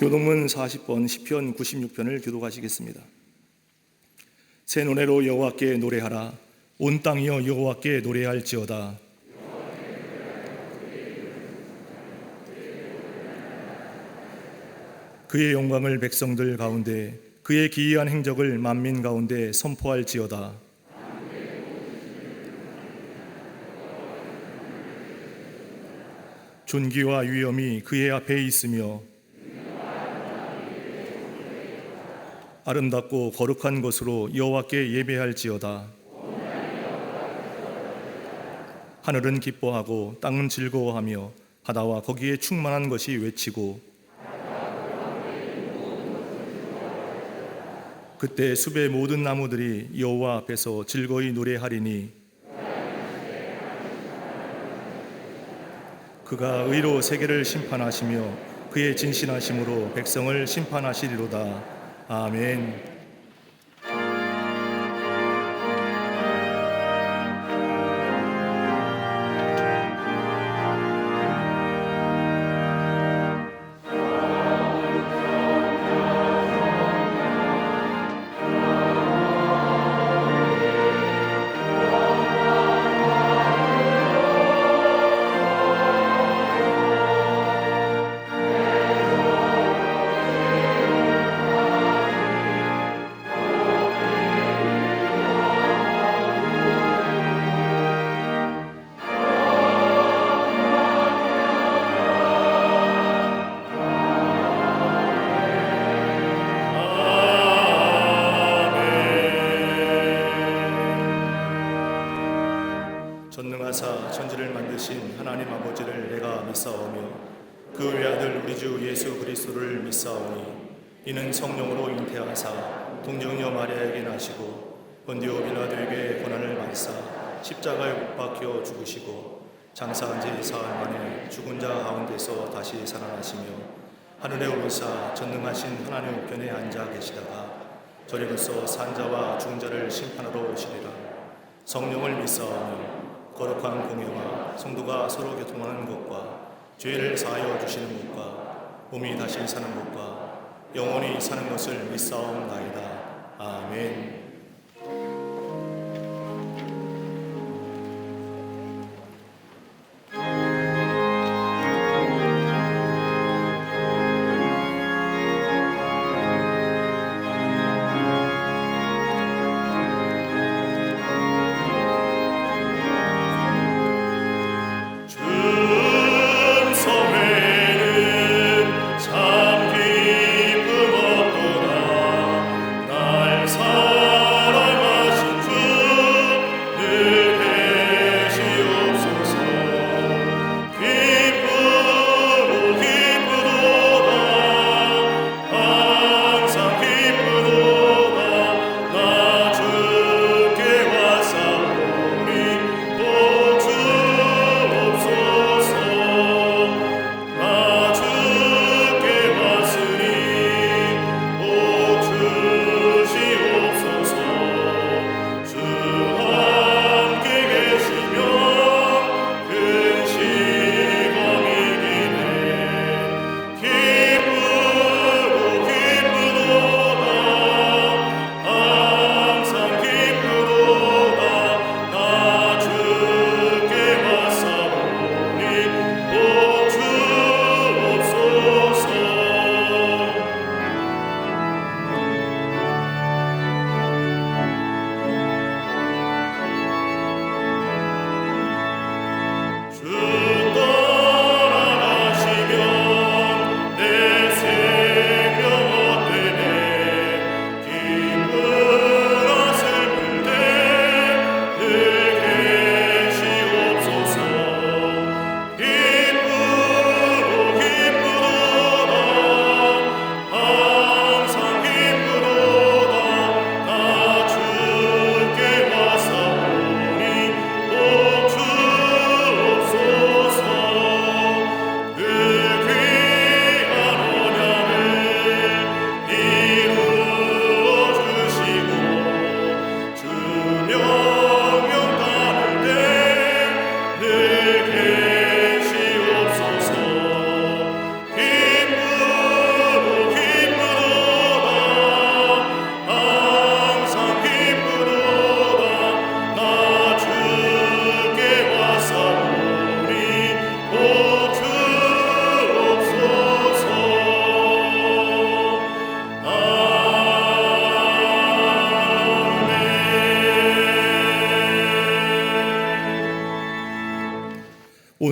교동문 40번 시편 96편을 교독하시겠습니다. 새 노래로 여호와께 노래하라. 온 땅이여 여호와께 노래할지어다. 그의 영광을 백성들 가운데, 그의 기이한 행적을 만민 가운데 선포할지어다. 존귀와 위엄이 그의 앞에 있으며 아름답고 거룩한 것으로 여호와께 예배할지어다. 하늘은 기뻐하고 땅은 즐거워하며 바다와 거기에 충만한 것이 외치고, 그때 숲의 모든 나무들이 여호와 앞에서 즐거이 노래하리니, 그가 의로 세계를 심판하시며 그의 진실하심으로 백성을 심판하시리로다. 아멘. 전능하사 천지를 만드신 하나님 아버지를 내가 믿사오며 그 외아들 우리 주 예수 그리스도를 믿사오니, 이는 성령으로 잉태하사 동정녀 마리아에게 나시고 본디오 빌라도에게 고난을 받으사 십자가에 못 박혀 죽으시고 장사한 지 사흘 만에 죽은 자 가운데서 다시 살아나시며 하늘에 오르사 전능하신 하나님 우편에 앉아 계시다가 저리로서 산 자와 죽은 자를 심판하러 오시리라. 성령을 믿사오며 거룩한 공예와 성도가 서로 교통하는 것과 죄를 사하여 주시는 것과 몸이 다시 사는 것과 영원히 사는 것을 믿사옵나이다. 아멘. 참 기쁨 없구나 날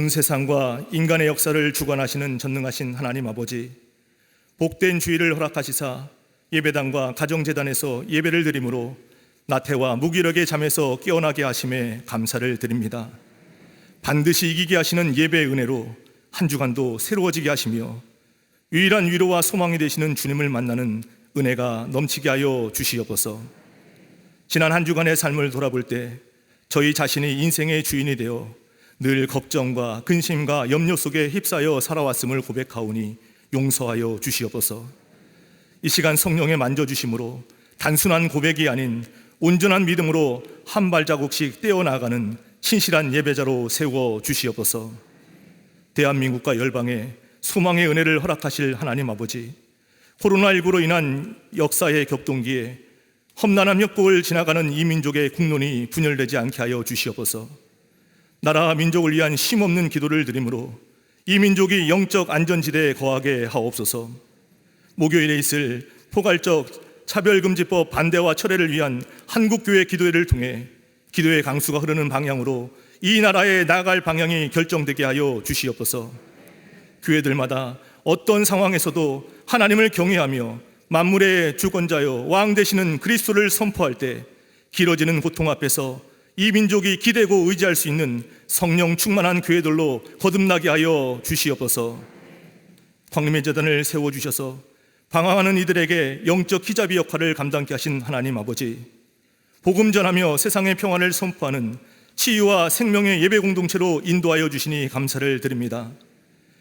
온 세상과 인간의 역사를 주관하시는 전능하신 하나님 아버지, 복된 주일을 허락하시사 예배당과 가정재단에서 예배를 드림으로 나태와 무기력의 잠에서 깨어나게 하심에 감사를 드립니다. 반드시 이기게 하시는 예배의 은혜로 한 주간도 새로워지게 하시며 유일한 위로와 소망이 되시는 주님을 만나는 은혜가 넘치게 하여 주시옵소서. 지난 한 주간의 삶을 돌아볼 때 저희 자신이 인생의 주인이 되어 늘 걱정과 근심과 염려 속에 휩싸여 살아왔음을 고백하오니 용서하여 주시옵소서. 이 시간 성령의 만져주심으로 단순한 고백이 아닌 온전한 믿음으로 한 발자국씩 떼어나가는 신실한 예배자로 세워 주시옵소서. 대한민국과 열방에 소망의 은혜를 허락하실 하나님 아버지, 코로나19로 인한 역사의 격동기에 험난한 협곡을 지나가는 이 민족의 국론이 분열되지 않게 하여 주시옵소서. 나라 민족을 위한 쉼없는 기도를 드리므로 이 민족이 영적 안전지대에 거하게 하옵소서. 목요일에 있을 포괄적 차별금지법 반대와 철회를 위한 한국교회 기도회를 통해 기도의 강수가 흐르는 방향으로 이 나라에 나아갈 방향이 결정되게 하여 주시옵소서. 교회들마다 어떤 상황에서도 하나님을 경외하며 만물의 주권자여 왕 되시는 그리스도를 선포할 때 길어지는 고통 앞에서 이 민족이 기대고 의지할 수 있는 성령 충만한 교회들로 거듭나게 하여 주시옵소서. 광림의 재단을 세워주셔서 방황하는 이들에게 영적 기자비 역할을 감당케 하신 하나님 아버지, 복음 전하며 세상의 평안을 선포하는 치유와 생명의 예배 공동체로 인도하여 주시니 감사를 드립니다.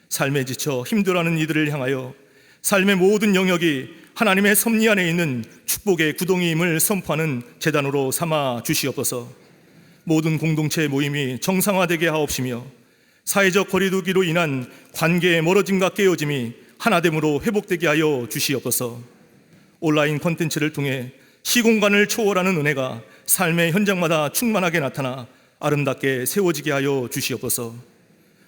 삶에 지쳐 힘들어하는 이들을 향하여 삶의 모든 영역이 하나님의 섭리 안에 있는 축복의 구덩이임을 선포하는 재단으로 삼아 주시옵소서. 모든 공동체 모임이 정상화되게 하옵시며 사회적 거리두기로 인한 관계의 멀어짐과 깨어짐이 하나됨으로 회복되게 하여 주시옵소서. 온라인 콘텐츠를 통해 시공간을 초월하는 은혜가 삶의 현장마다 충만하게 나타나 아름답게 세워지게 하여 주시옵소서.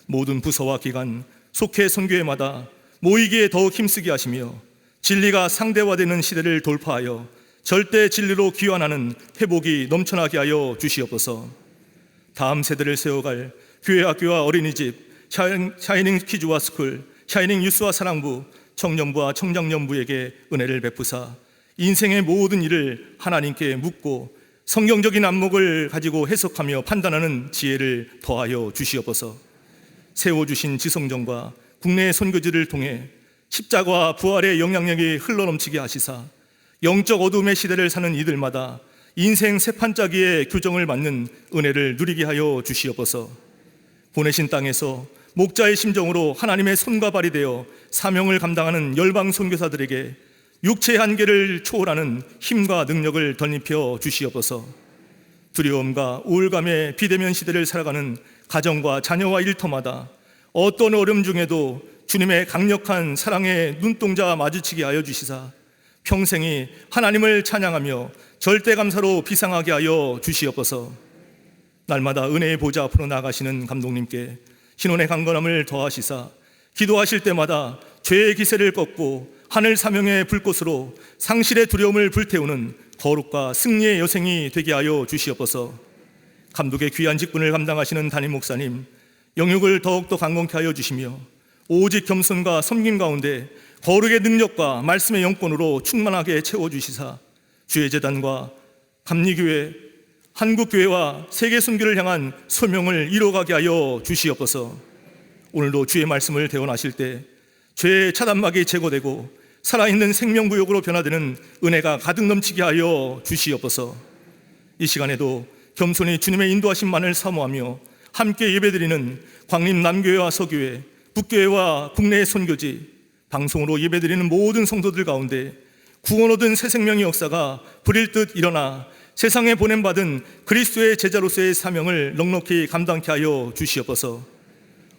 모든 부서와 기관, 속해 선교회마다 모이기에 더욱 힘쓰게 하시며 진리가 상대화되는 시대를 돌파하여 절대 진리로 귀환하는 회복이 넘쳐나게 하여 주시옵소서. 다음 세대를 세워갈 교회, 학교와 어린이집, 샤이닝 키즈와 스쿨, 샤이닝 유스와 사랑부, 청년부와 청장년부에게 은혜를 베푸사 인생의 모든 일을 하나님께 묻고 성경적인 안목을 가지고 해석하며 판단하는 지혜를 더하여 주시옵소서. 세워주신 지성정과 국내 선교지를 통해 십자가와 부활의 영향력이 흘러넘치게 하시사 영적 어둠의 시대를 사는 이들마다 인생 세판짜기의 교정을 받는 은혜를 누리게 하여 주시옵소서. 보내신 땅에서 목자의 심정으로 하나님의 손과 발이 되어 사명을 감당하는 열방 선교사들에게 육체의 한계를 초월하는 힘과 능력을 덧입혀 주시옵소서. 두려움과 우울감의 비대면 시대를 살아가는 가정과 자녀와 일터마다 어떤 어려움 중에도 주님의 강력한 사랑의 눈동자 마주치게 하여 주시사 평생이 하나님을 찬양하며 절대감사로 비상하게 하여 주시옵소서. 날마다 은혜의 보좌 앞으로 나가시는 감독님께 신원의 강건함을 더하시사 기도하실 때마다 죄의 기세를 꺾고 하늘 사명의 불꽃으로 상실의 두려움을 불태우는 거룩과 승리의 여생이 되게 하여 주시옵소서. 감독의 귀한 직분을 감당하시는 담임 목사님, 영육을 더욱더 강건케 하여 주시며 오직 겸손과 섬김 가운데 거룩의 능력과 말씀의 영권으로 충만하게 채워주시사 주의 재단과 감리교회, 한국교회와 세계 선교를 향한 소명을 이뤄가게 하여 주시옵소서. 오늘도 주의 말씀을 대언하실 때 죄의 차단막이 제거되고 살아있는 생명구역으로 변화되는 은혜가 가득 넘치게 하여 주시옵소서. 이 시간에도 겸손히 주님의 인도하심만을 사모하며 함께 예배드리는 광림 남교회와 서교회, 북교회와 국내 선교지, 방송으로 예배드리는 모든 성도들 가운데 구원 얻은 새 생명의 역사가 불일 듯 일어나 세상에 보냄받은 그리스도의 제자로서의 사명을 넉넉히 감당케 하여 주시옵소서.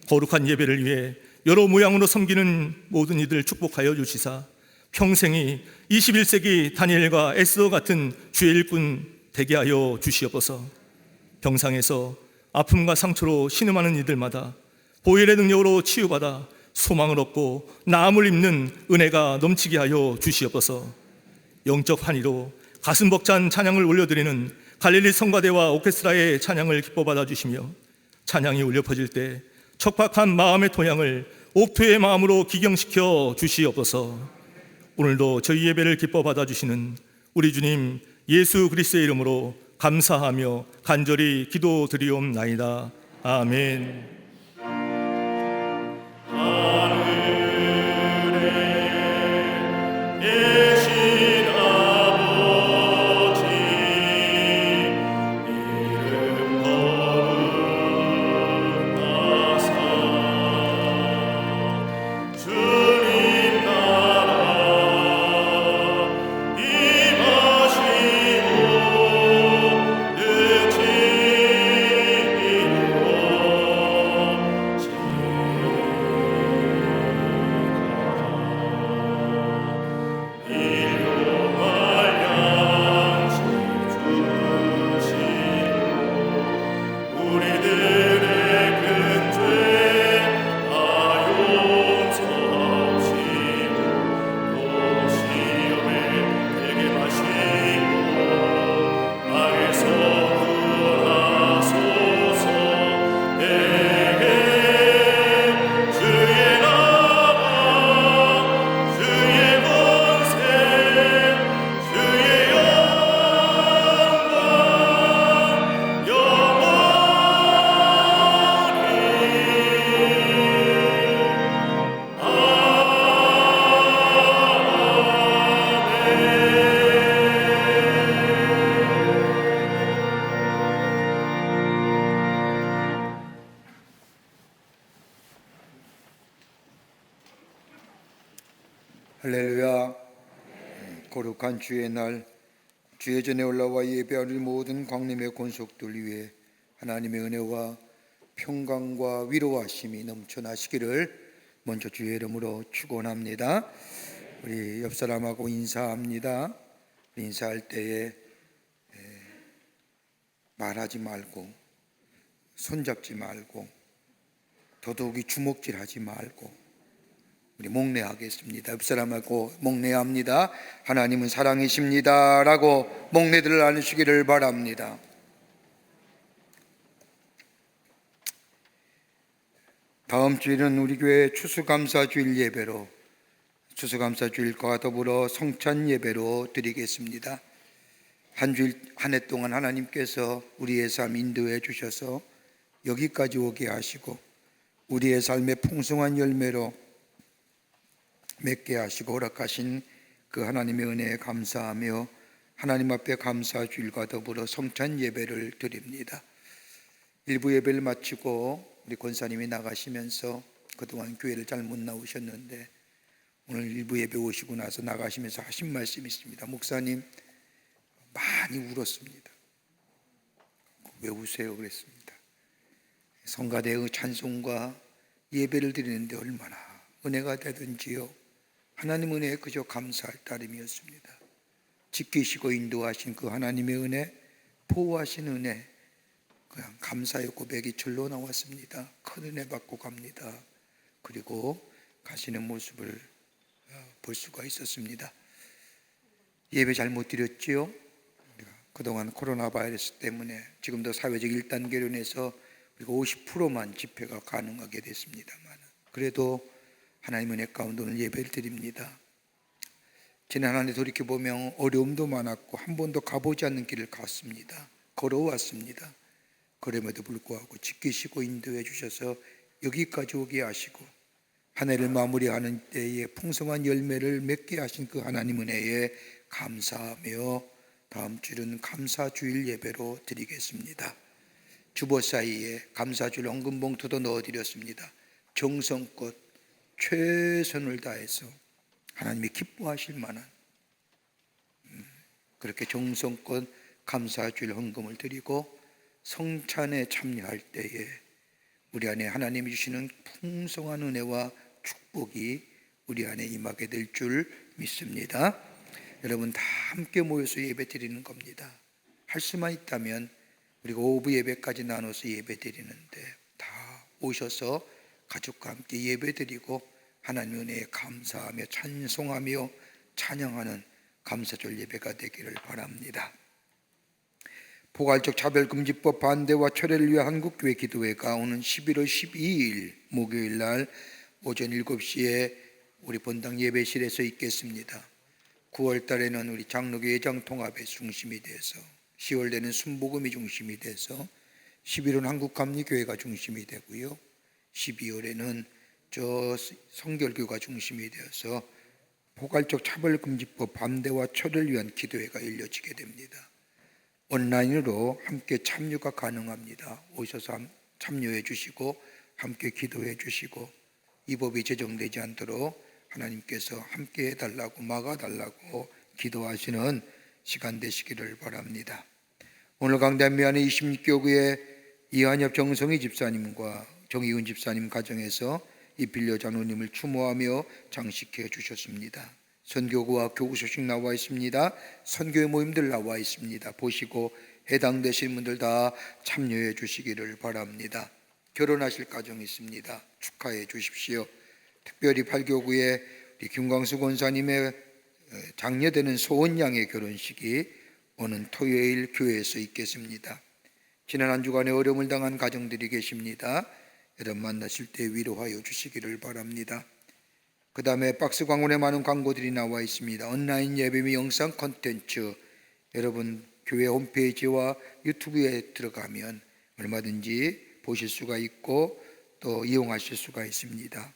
거룩한 예배를 위해 여러 모양으로 섬기는 모든 이들 축복하여 주시사 평생이 21세기 다니엘과 에스더 같은 주의 일꾼 되게 하여 주시옵소서. 병상에서 아픔과 상처로 신음하는 이들마다 보혈의 능력으로 치유받아 소망을 얻고 나음을 입는 은혜가 넘치게 하여 주시옵소서. 영적 환희로 가슴 벅찬 찬양을 올려드리는 갈릴리 성가대와 오케스트라의 찬양을 기뻐 받아주시며 찬양이 울려 퍼질 때 척박한 마음의 토양을 옥토의 마음으로 기경시켜 주시옵소서. 오늘도 저희 예배를 기뻐 받아주시는 우리 주님 예수 그리스도의 이름으로 감사하며 간절히 기도드리옵나이다. 아멘. 할렐루야. 거룩한 주의 날, 주의 전에 올라와 예배하는 모든 광림의 권속들 위해 하나님의 은혜와 평강과 위로하심이 넘쳐나시기를 먼저 주의 이름으로 축원합니다. 우리 옆 사람하고 인사합니다. 인사할 때에 말하지 말고, 손잡지 말고, 더더욱이 주먹질하지 말고 우리 목례하겠습니다. 옆 사람하고 목례합니다. 하나님은 사랑이십니다 라고 목례들을 나누시기를 바랍니다. 다음 주일은 우리 교회 추수감사주일 예배로, 추수감사주일과 더불어 성찬 예배로 드리겠습니다. 한 주일 한 해 동안 하나님께서 우리의 삶 인도해 주셔서 여기까지 오게 하시고 우리의 삶의 풍성한 열매로 맺게 하시고 허락하신 그 하나님의 은혜에 감사하며 하나님 앞에 감사주일과 더불어 성찬 예배를 드립니다. 일부 예배를 마치고 우리 권사님이 나가시면서 그동안 교회를 잘 못 나오셨는데 오늘 일부 예배 오시고 나서 나가시면서 하신 말씀이 있습니다. 목사님, 많이 울었습니다. 왜 우세요? 그랬습니다. 성가대의 찬송과 예배를 드리는데 얼마나 은혜가 되든지요, 하나님 은혜에 그저 감사할 따름이었습니다. 지키시고 인도하신 그 하나님의 은혜, 보호하신 은혜, 그냥 감사의 고백이 절로 나왔습니다. 큰 은혜 받고 갑니다. 그리고 가시는 모습을 볼 수가 있었습니다. 예배 잘못 드렸지요? 그동안 코로나 바이러스 때문에 지금도 사회적 1단계로 인해서 우리가 50%만 집회가 가능하게 됐습니다만 그래도 하나님 은혜 가운데 오늘 예배를 드립니다. 지난 한 해 돌이켜보면 어려움도 많았고 한 번도 가보지 않는 길을 갔습니다. 걸어왔습니다. 그럼에도 불구하고 지키시고 인도해 주셔서 여기까지 오게 하시고 한 해를 마무리하는 때에 풍성한 열매를 맺게 하신 그 하나님 은혜에 감사하며 다음 주일은 감사주일 예배로 드리겠습니다. 주보 사이에 감사주일 헌금봉투도 넣어드렸습니다. 정성껏 최선을 다해서 하나님이 기뻐하실 만한 그렇게 정성껏 감사주일 헌금을 드리고 성찬에 참여할 때에 우리 안에 하나님이 주시는 풍성한 은혜와 축복이 우리 안에 임하게 될 줄 믿습니다. 여러분 다 함께 모여서 예배 드리는 겁니다. 할 수만 있다면 우리가 오후 예배까지 나눠서 예배 드리는데 다 오셔서 가족과 함께 예배 드리고 하나님의 은혜에 감사하며 찬송하며 찬양하는 감사절 예배가 되기를 바랍니다. 포괄적 차별금지법 반대와 철회를 위한 한국교회 기도회가 오는 11월 12일 목요일 날 오전 7시에 우리 본당 예배실에서 있겠습니다. 9월 달에는 우리 장로교 예장통합의 중심이 돼서, 10월에는 순복음이 중심이 돼서, 11월은 한국감리교회가 중심이 되고요, 12월에는 저 성결교가 중심이 되어서 포괄적 차별금지법 반대와 철회를 위한 기도회가 열려지게 됩니다. 온라인으로 함께 참여가 가능합니다. 오셔서 참여해 주시고 함께 기도해 주시고 이 법이 제정되지 않도록 하나님께서 함께 해달라고 막아달라고 기도하시는 시간 되시기를 바랍니다. 오늘 강대 미안의 26교구의 이한엽 정성희 집사님과 정희은 집사님 가정에서 이필려 장로님을 추모하며 장식해 주셨습니다. 선교구와 교구 소식 나와 있습니다. 선교회 모임들 나와 있습니다. 보시고 해당되신 분들 다 참여해 주시기를 바랍니다. 결혼하실 가정 있습니다. 축하해 주십시오. 특별히 8교구의 김광수 권사님의 장녀되는 소원양의 결혼식이 오는 토요일 교회에서 있겠습니다. 지난 한 주간에 어려움을 당한 가정들이 계십니다. 여러분 만나실 때 위로하여 주시기를 바랍니다. 그 다음에 박스 광고에 많은 광고들이 나와 있습니다. 온라인 예배 및 영상 콘텐츠, 여러분 교회 홈페이지와 유튜브에 들어가면 얼마든지 보실 수가 있고 또 이용하실 수가 있습니다.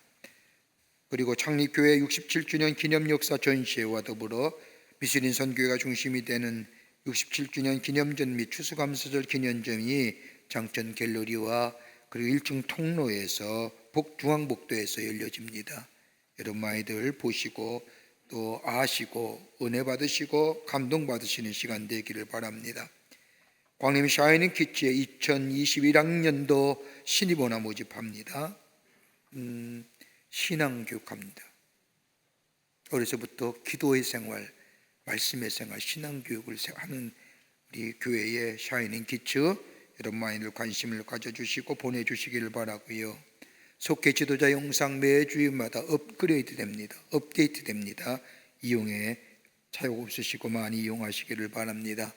그리고 창립교회 67주년 기념 역사 전시회와 더불어 미술인 선교회가 중심이 되는 67주년 기념전 및 추수감사절 기념전이 장천 갤러리와 그리고 1층 통로에서 중앙복도에서 열려집니다. 여러분 많이들 보시고 또 아시고 은혜 받으시고 감동 받으시는 시간 되기를 바랍니다. 광림 샤이닝 키치의 2021학년도 신입원화 모집합니다. 신앙교육합니다. 어려서부터 기도의 생활, 말씀의 생활, 신앙교육을 하는 우리 교회의 샤이닝 키츠, 여러분 많이들 관심을 가져주시고 보내주시기를 바라고요. 속회 지도자 영상 매주일마다 업그레이드 됩니다. 업데이트 됩니다. 이용에 차용 없으시고 많이 이용하시기를 바랍니다.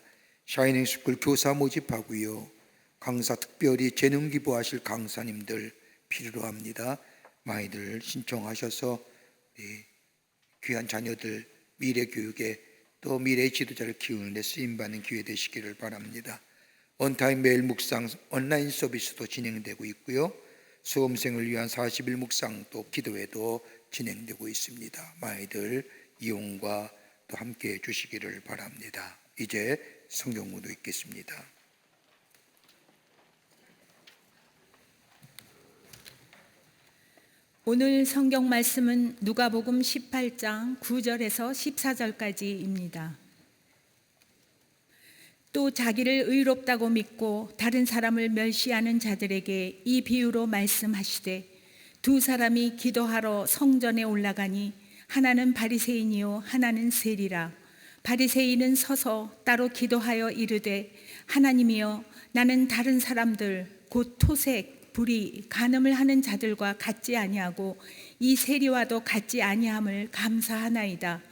샤이닝 스쿨 교사 모집하고요. 강사 특별히 재능 기부하실 강사님들 필요로 합니다. 많이들 신청하셔서 귀한 자녀들 미래 교육에 또 미래 지도자를 키우는 데 쓰임받는 기회 되시기를 바랍니다. 온타임 매일 묵상 온라인 서비스도 진행되고 있고요. 수험생을 위한 40일 묵상 또 기도회도 진행되고 있습니다. 많이들 이용과 또 함께 해 주시기를 바랍니다. 이제 성경문도 읽겠습니다. 오늘 성경 말씀은 누가복음 18장 9절에서 14절까지입니다. 또 자기를 의롭다고 믿고 다른 사람을 멸시하는 자들에게 이 비유로 말씀하시되 두 사람이 기도하러 성전에 올라가니 하나는 바리새인이요 하나는 세리라. 바리새인은 서서 따로 기도하여 이르되 하나님이여 나는 다른 사람들 곧 토색, 불의, 간음을 하는 자들과 같지 아니하고 이 세리와도 같지 아니함을 감사하나이다.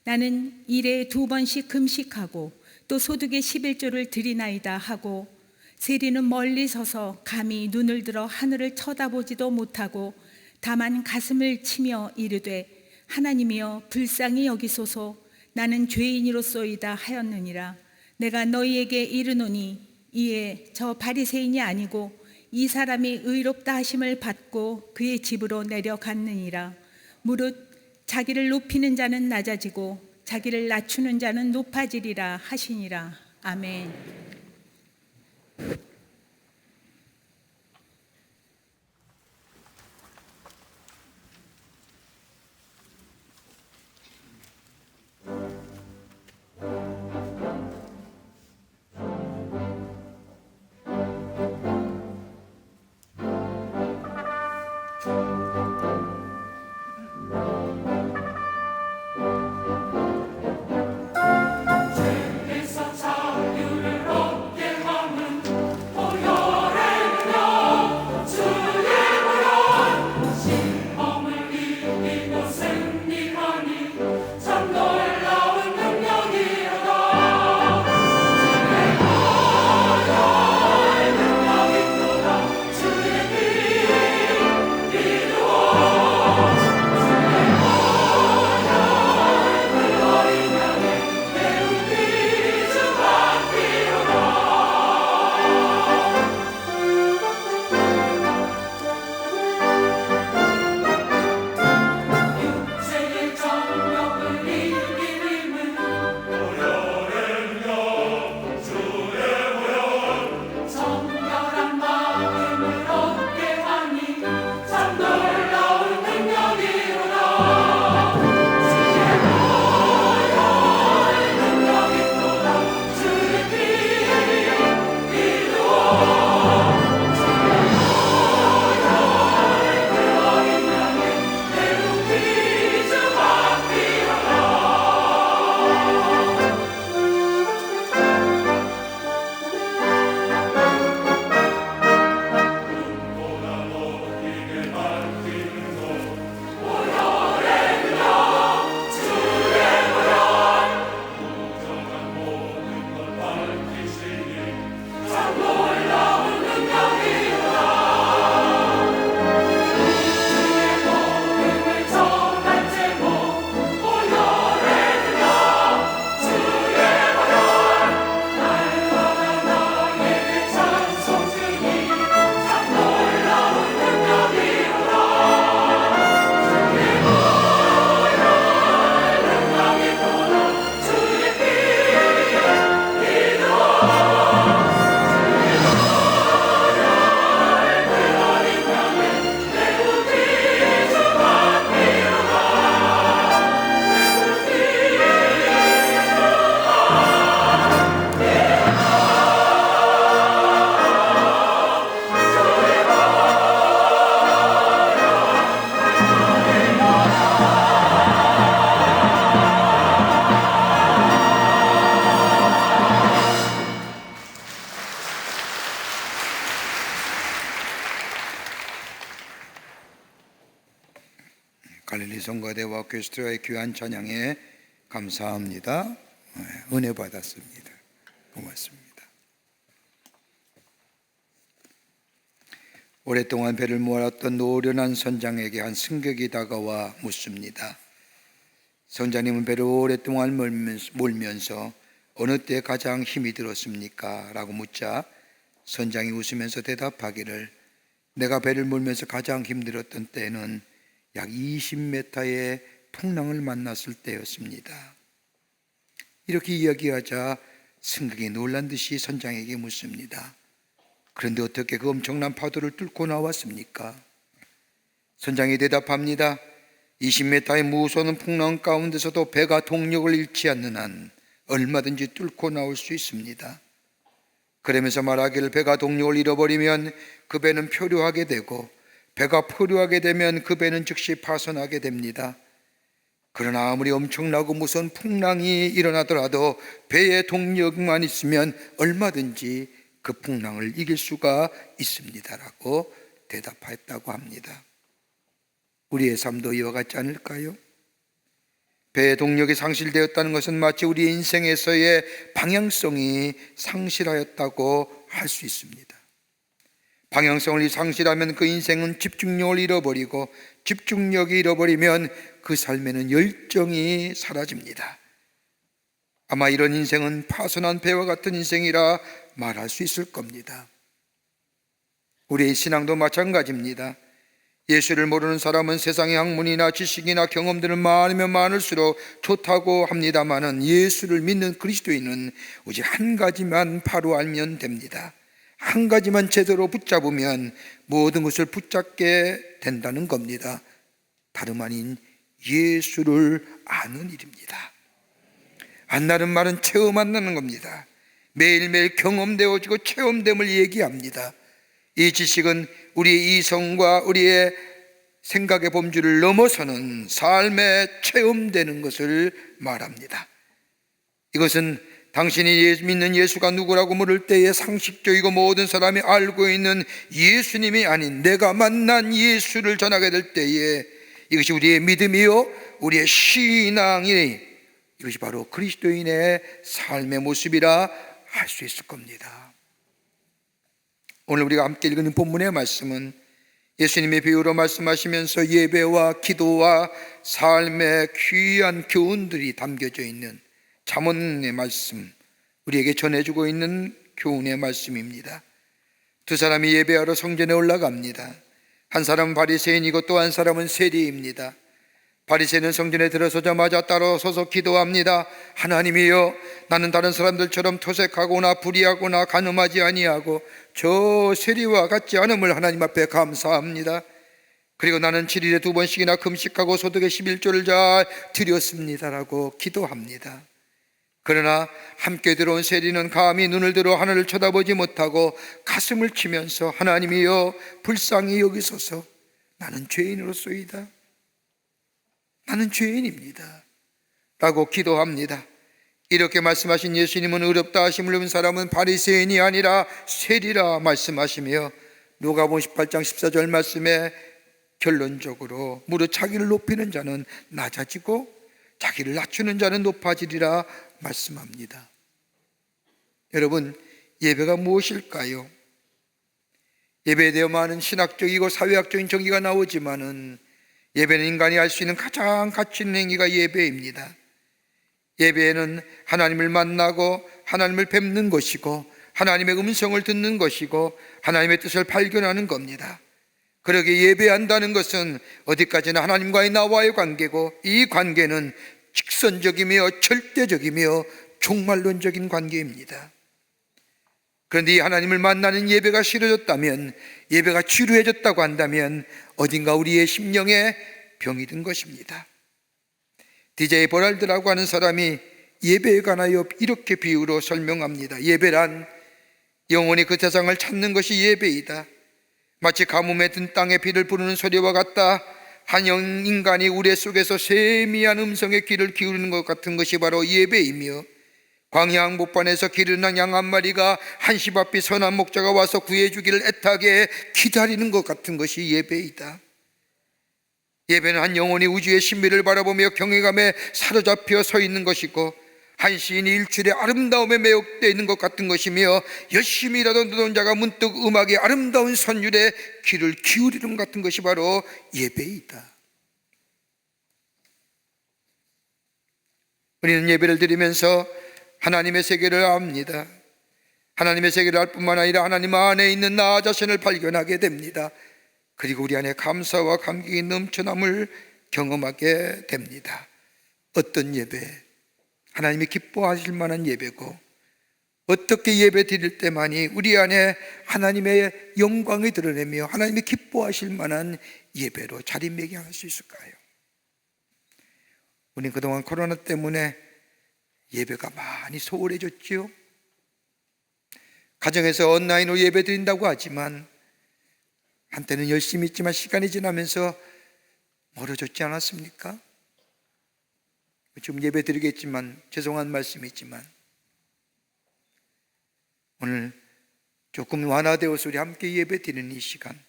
나는 일에 2번씩 금식하고 또 소득의 11조를 드리나이다 하고 세리는 멀리 서서 감히 눈을 들어 하늘을 쳐다보지도 못하고 다만 가슴을 치며 이르되 하나님이여 불쌍히 여기소서 나는 죄인이로소이다 하였느니라. 내가 너희에게 이르노니 이에 저 바리새인이 아니고 이 사람이 의롭다 하심을 받고 그의 집으로 내려갔느니라. 무릇 자기를 높이는 자는 낮아지고 자기를 낮추는 자는 높아지리라 하시니라. 아멘. 일사차 유를 성가대와 퀘스트라의 귀한 찬양에 감사합니다. 은혜 받았습니다. 고맙습니다. 오랫동안 배를 모았던 노련한 선장에게 한 승객이 다가와 묻습니다. 선장님은 배를 오랫동안 몰면서 어느 때 가장 힘이 들었습니까? 라고 묻자 선장이 웃으면서 대답하기를, 내가 배를 몰면서 가장 힘들었던 때는 약 20m의 풍랑을 만났을 때였습니다. 이렇게 이야기하자 승객이 놀란 듯이 선장에게 묻습니다. 그런데 어떻게 그 엄청난 파도를 뚫고 나왔습니까? 선장이 대답합니다. 20m의 무서운 풍랑 가운데서도 배가 동력을 잃지 않는 한 얼마든지 뚫고 나올 수 있습니다. 그러면서 말하기를, 배가 동력을 잃어버리면 그 배는 표류하게 되고, 배가 표류하게 되면 그 배는 즉시 파손하게 됩니다. 그러나 아무리 엄청나고 무서운 풍랑이 일어나더라도 배에 동력만 있으면 얼마든지 그 풍랑을 이길 수가 있습니다라고 대답했다고 합니다. 우리의 삶도 이와 같지 않을까요? 배의 동력이 상실되었다는 것은 마치 우리의 인생에서의 방향성이 상실하였다고 할 수 있습니다. 방향성을 상실하면 그 인생은 집중력을 잃어버리고, 집중력이 잃어버리면 그 삶에는 열정이 사라집니다. 아마 이런 인생은 파손한 배와 같은 인생이라 말할 수 있을 겁니다. 우리의 신앙도 마찬가지입니다. 예수를 모르는 사람은 세상의 학문이나 지식이나 경험들은 많으면 많을수록 좋다고 합니다마는 예수를 믿는 그리스도인은 오직 한 가지만 바로 알면 됩니다. 한 가지만 제대로 붙잡으면 모든 것을 붙잡게 된다는 겁니다. 다름 아닌 예수를 아는 일입니다. 안다는 말은 체험한다는 겁니다. 매일매일 경험되어지고 체험됨을 얘기합니다. 이 지식은 우리의 이성과 우리의 생각의 범주를 넘어서는 삶에 체험되는 것을 말합니다. 이것은 당신이 믿는 예수가 누구라고 물을 때에 상식적이고 모든 사람이 알고 있는 예수님이 아닌 내가 만난 예수를 전하게 될 때에 이것이 우리의 믿음이요 우리의 신앙이, 이것이 바로 그리스도인의 삶의 모습이라 할 수 있을 겁니다. 오늘 우리가 함께 읽는 본문의 말씀은 예수님의 비유로 말씀하시면서 예배와 기도와 삶의 귀한 교훈들이 담겨져 있는 잠언의 말씀, 우리에게 전해주고 있는 교훈의 말씀입니다. 두 사람이 예배하러 성전에 올라갑니다. 한 사람은 바리새인이고 또 한 사람은 세리입니다. 바리새인은 성전에 들어서자마자 따로 서서 기도합니다. 하나님이여, 나는 다른 사람들처럼 토색하거나 불의하거나 간음하지 아니하고 저 세리와 같지 않음을 하나님 앞에 감사합니다. 그리고 나는 7일에 2번씩이나 금식하고 소득의 11조를 잘 드렸습니다라고 기도합니다. 그러나 함께 들어온 세리는 감히 눈을 들어 하늘을 쳐다보지 못하고 가슴을 치면서 하나님이여, 불쌍히 여기소서, 나는 죄인으로소이다. 나는 죄인입니다 라고 기도합니다. 이렇게 말씀하신 예수님은 의롭다 하심을 입은 사람은 바리새인이 아니라 세리라 말씀하시며 누가복음 18장 14절 말씀에 결론적으로 무릇 자기를 높이는 자는 낮아지고 자기를 낮추는 자는 높아지리라 말씀합니다. 여러분, 예배가 무엇일까요? 예배에 대해 많은 신학적이고 사회학적인 정의가 나오지만은 예배는 인간이 할 수 있는 가장 가치 있는 행위가 예배입니다. 예배는 하나님을 만나고 하나님을 뵙는 것이고 하나님의 음성을 듣는 것이고 하나님의 뜻을 발견하는 겁니다. 그러게 예배한다는 것은 어디까지나 하나님과의 나와의 관계고, 이 관계는 직선적이며 절대적이며 종말론적인 관계입니다. 그런데 이 하나님을 만나는 예배가 싫어졌다면, 예배가 지루해졌다고 한다면 어딘가 우리의 심령에 병이 든 것입니다. DJ 버랄드라고 하는 사람이 예배에 관하여 이렇게 비유로 설명합니다. 예배란 영원히 그 세상을 찾는 것이 예배이다. 마치 가뭄에 든 땅에 비를 부르는 소리와 같다. 한 인간이 우레 속에서 세미한 음성의 귀를 기울이는 것 같은 것이 바로 예배이며, 광야 한복판에서 기르는 양 한 마리가 한시바삐 선한 목자가 와서 구해주기를 애타게 기다리는 것 같은 것이 예배이다. 예배는 한 영혼이 우주의 신비를 바라보며 경외감에 사로잡혀 서 있는 것이고, 한 시인이 일출의 아름다움에 매혹되어 있는 것 같은 것이며, 열심히 일하던 노동자가 문득 음악의 아름다운 선율에 귀를 기울이는 것 같은 것이 바로 예배이다. 우리는 예배를 드리면서 하나님의 세계를 압니다. 하나님의 세계를 알 뿐만 아니라 하나님 안에 있는 나 자신을 발견하게 됩니다. 그리고 우리 안에 감사와 감격이 넘쳐남을 경험하게 됩니다. 어떤 예배? 하나님이 기뻐하실 만한 예배고, 어떻게 예배 드릴 때만이 우리 안에 하나님의 영광이 드러내며 하나님이 기뻐하실 만한 예배로 자리매김할 수 있을까요? 우리는 그동안 코로나 때문에 예배가 많이 소홀해졌지요. 가정에서 온라인으로 예배 드린다고 하지만 한때는 열심히 했지만 시간이 지나면서 멀어졌지 않았습니까? 지금 예배 드리겠지만 죄송한 말씀이지만 오늘 조금 완화되어서 우리 함께 예배 드리는 이 시간,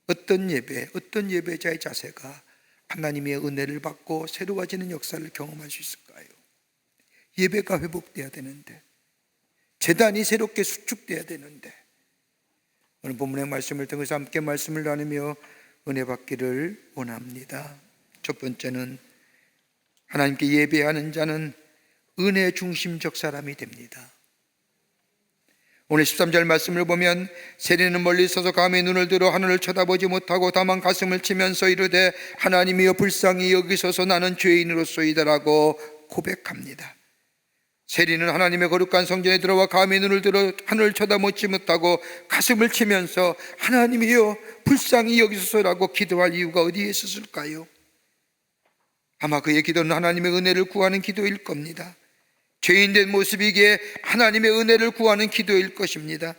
어떤 예배, 어떤 예배자의 자세가 하나님의 은혜를 받고 새로워지는 역사를 경험할 수 있을까요? 예배가 회복돼야 되는데, 제단이 새롭게 수축돼야 되는데, 오늘 본문의 말씀을 통해서 함께 말씀을 나누며 은혜 받기를 원합니다. 첫 번째는 하나님께 예배하는 자는 은혜 중심적 사람이 됩니다. 오늘 13절 말씀을 보면, 세리는 멀리 서서 감히 눈을 들어 하늘을 쳐다보지 못하고 다만 가슴을 치면서 이르되 하나님이여 불쌍히 여기소서 나는 죄인으로소이다라고 고백합니다. 세리는 하나님의 거룩한 성전에 들어와 감히 눈을 들어 하늘을 쳐다보지 못하고 가슴을 치면서 하나님이여 불쌍히 여기소서라고 기도할 이유가 어디에 있었을까요? 아마 그의 기도는 하나님의 은혜를 구하는 기도일 겁니다. 죄인된 모습이기에 하나님의 은혜를 구하는 기도일 것입니다.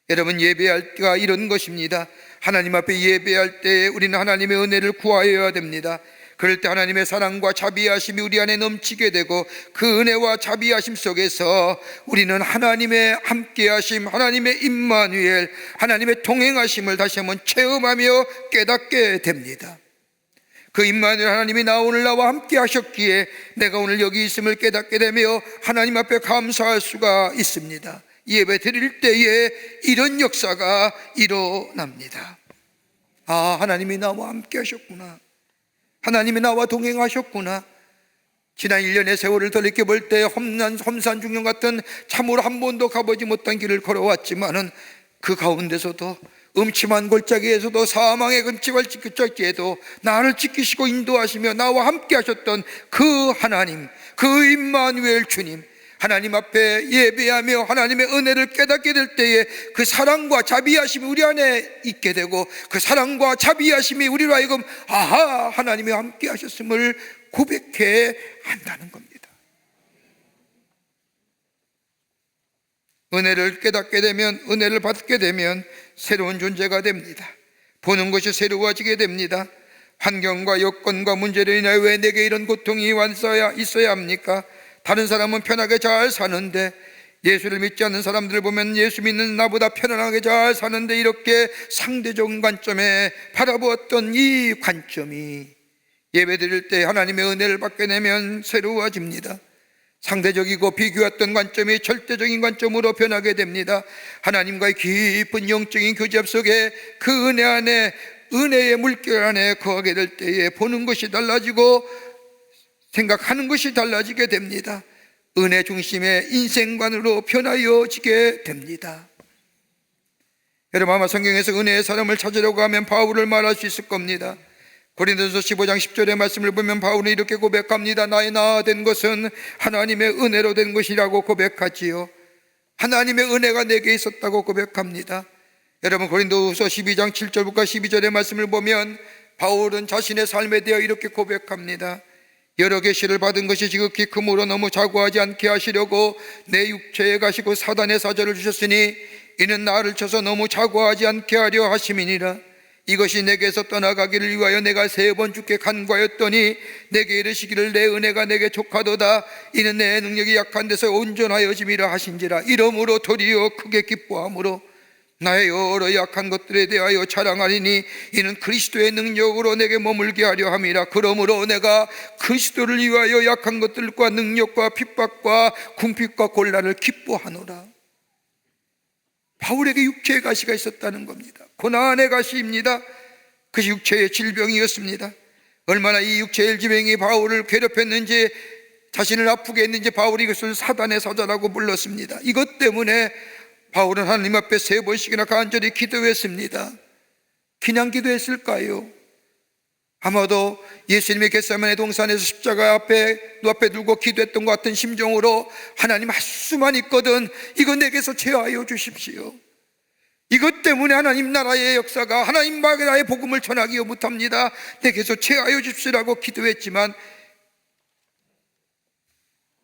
여러분, 예배할 때가 이런 것입니다. 하나님 앞에 예배할 때 우리는 하나님의 은혜를 구하여야 됩니다. 그럴 때 하나님의 사랑과 자비하심이 우리 안에 넘치게 되고, 그 은혜와 자비하심 속에서 우리는 하나님의 함께하심, 하나님의 임마누엘, 하나님의 동행하심을 다시 한번 체험하며 깨닫게 됩니다. 그 임마누엘 하나님이 오늘 나와 함께 하셨기에 내가 오늘 여기 있음을 깨닫게 되며 하나님 앞에 감사할 수가 있습니다. 예배 드릴 때에 이런 역사가 일어납니다. 아, 하나님이 나와 함께 하셨구나, 하나님이 나와 동행하셨구나. 지난 1년의 세월을 돌이켜볼 때 험산 중령 같은 참으로 한 번도 가보지 못한 길을 걸어왔지만은 그 가운데서도 음침한 골짜기에서도 사망의 골짜기에도 나를 지키시고 인도하시며 나와 함께 하셨던 그 하나님, 그 임마누엘 주님, 하나님 앞에 예배하며 하나님의 은혜를 깨닫게 될 때에 그 사랑과 자비하심이 우리 안에 있게 되고, 그 사랑과 자비하심이 우리로 하여금 아하, 하나님이 함께 하셨음을 고백해 한다는 겁니다. 은혜를 깨닫게 되면, 은혜를 받게 되면 새로운 존재가 됩니다. 보는 것이 새로워지게 됩니다. 환경과 여건과 문제로 인하여 왜 내게 이런 고통이 있어야 합니까? 다른 사람은 편하게 잘 사는데, 예수를 믿지 않는 사람들을 보면 예수 믿는 나보다 편안하게 잘 사는데, 이렇게 상대적인 관점에 바라보았던 이 관점이 예배 드릴 때 하나님의 은혜를 받게 되면 새로워집니다. 상대적이고 비교했던 관점이 절대적인 관점으로 변하게 됩니다. 하나님과의 깊은 영적인 교제합 속에 그 은혜 안에, 은혜의 물결 안에 거하게 될 때에 보는 것이 달라지고 생각하는 것이 달라지게 됩니다. 은혜 중심의 인생관으로 변하여지게 됩니다. 여러분, 아마 성경에서 은혜의 사람을 찾으려고 하면 바울을 말할 수 있을 겁니다. 고린도전서 15장 10절의 말씀을 보면 바울은 이렇게 고백합니다. 나의 나 된 것은 하나님의 은혜로 된 것이라고 고백하지요. 하나님의 은혜가 내게 있었다고 고백합니다. 여러분, 고린도후서 12장 7절부터 12절의 말씀을 보면 바울은 자신의 삶에 대해 이렇게 고백합니다. 여러 계시를 받은 것이 지극히 크므로 너무 자고하지 않게 하시려고 내 육체에 가시고 사단의 사절을 주셨으니 이는 나를 쳐서 너무 자고하지 않게 하려 하심이니라. 이것이 내게서 떠나가기를 위하여 내가 3번 주께 간구하였더니 내게 이르시기를 내 은혜가 내게 족하도다. 이는 내 능력이 약한 데서 온전하여짐이라 하신지라. 이러므로 도리어 크게 기뻐함으로 나의 여러 약한 것들에 대하여 자랑하리니 이는 그리스도의 능력으로 내게 머물게 하려 함이라. 그러므로 내가 그리스도를 위하여 약한 것들과 능력과 핍박과 궁핍과 곤란을 기뻐하노라. 바울에게 육체의 가시가 있었다는 겁니다. 고난의 가시입니다. 그것이 육체의 질병이었습니다. 얼마나 이 육체의 질병이 바울을 괴롭혔는지, 자신을 아프게 했는지 바울이 이것을 사단의 사자라고 불렀습니다. 이것 때문에 바울은 하나님 앞에 3번씩이나 간절히 기도했습니다. 그냥 기도했을까요? 아마도 예수님의 겟세마네 동산에서 십자가 앞에 눈앞에 들고 기도했던 것 같은 심정으로, 하나님 할 수만 있거든 이거 내게서 제하여 주십시오. 이것 때문에 하나님 나라의 역사가, 하나님 나라의 복음을 전하기 못합니다. 내게서 제하여 주십시오라고 기도했지만,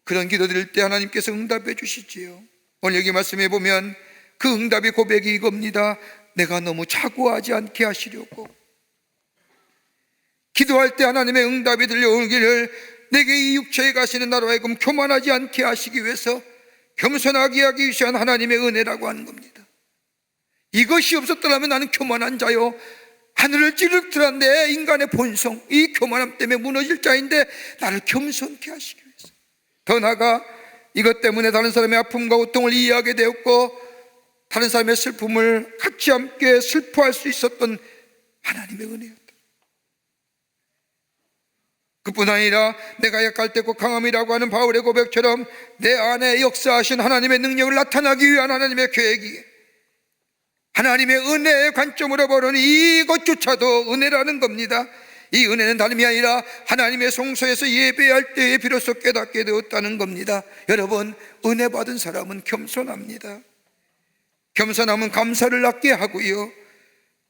그런 기도 드릴 때 하나님께서 응답해 주시지요. 오늘 여기 말씀해 보면 그 응답의 고백이 이겁니다. 내가 너무 자고하지 않게 하시려고. 기도할 때 하나님의 응답이 들려오기를, 내게 이 육체에 가시는 나로 하여금 교만하지 않게 하시기 위해서 겸손하게 하기 위한 하나님의 은혜라고 하는 겁니다. 이것이 없었더라면 나는 교만한 자요, 하늘을 찌르트란 내 인간의 본성, 이 교만함 때문에 무너질 자인데 나를 겸손케 하시기 위해서, 더 나아가 이것 때문에 다른 사람의 아픔과 고통을 이해하게 되었고 다른 사람의 슬픔을 같이 함께 슬퍼할 수 있었던 하나님의 은혜였다. 그뿐 아니라 내가 약할 때 꼭 강함이라고 하는 바울의 고백처럼 내 안에 역사하신 하나님의 능력을 나타나기 위한 하나님의 계획이, 하나님의 은혜의 관점으로 보는 이것조차도 은혜라는 겁니다. 이 은혜는 다름이 아니라 하나님의 성소에서 예배할 때에 비로소 깨닫게 되었다는 겁니다. 여러분, 은혜 받은 사람은 겸손합니다. 겸손함은 감사를 낳게 하고요,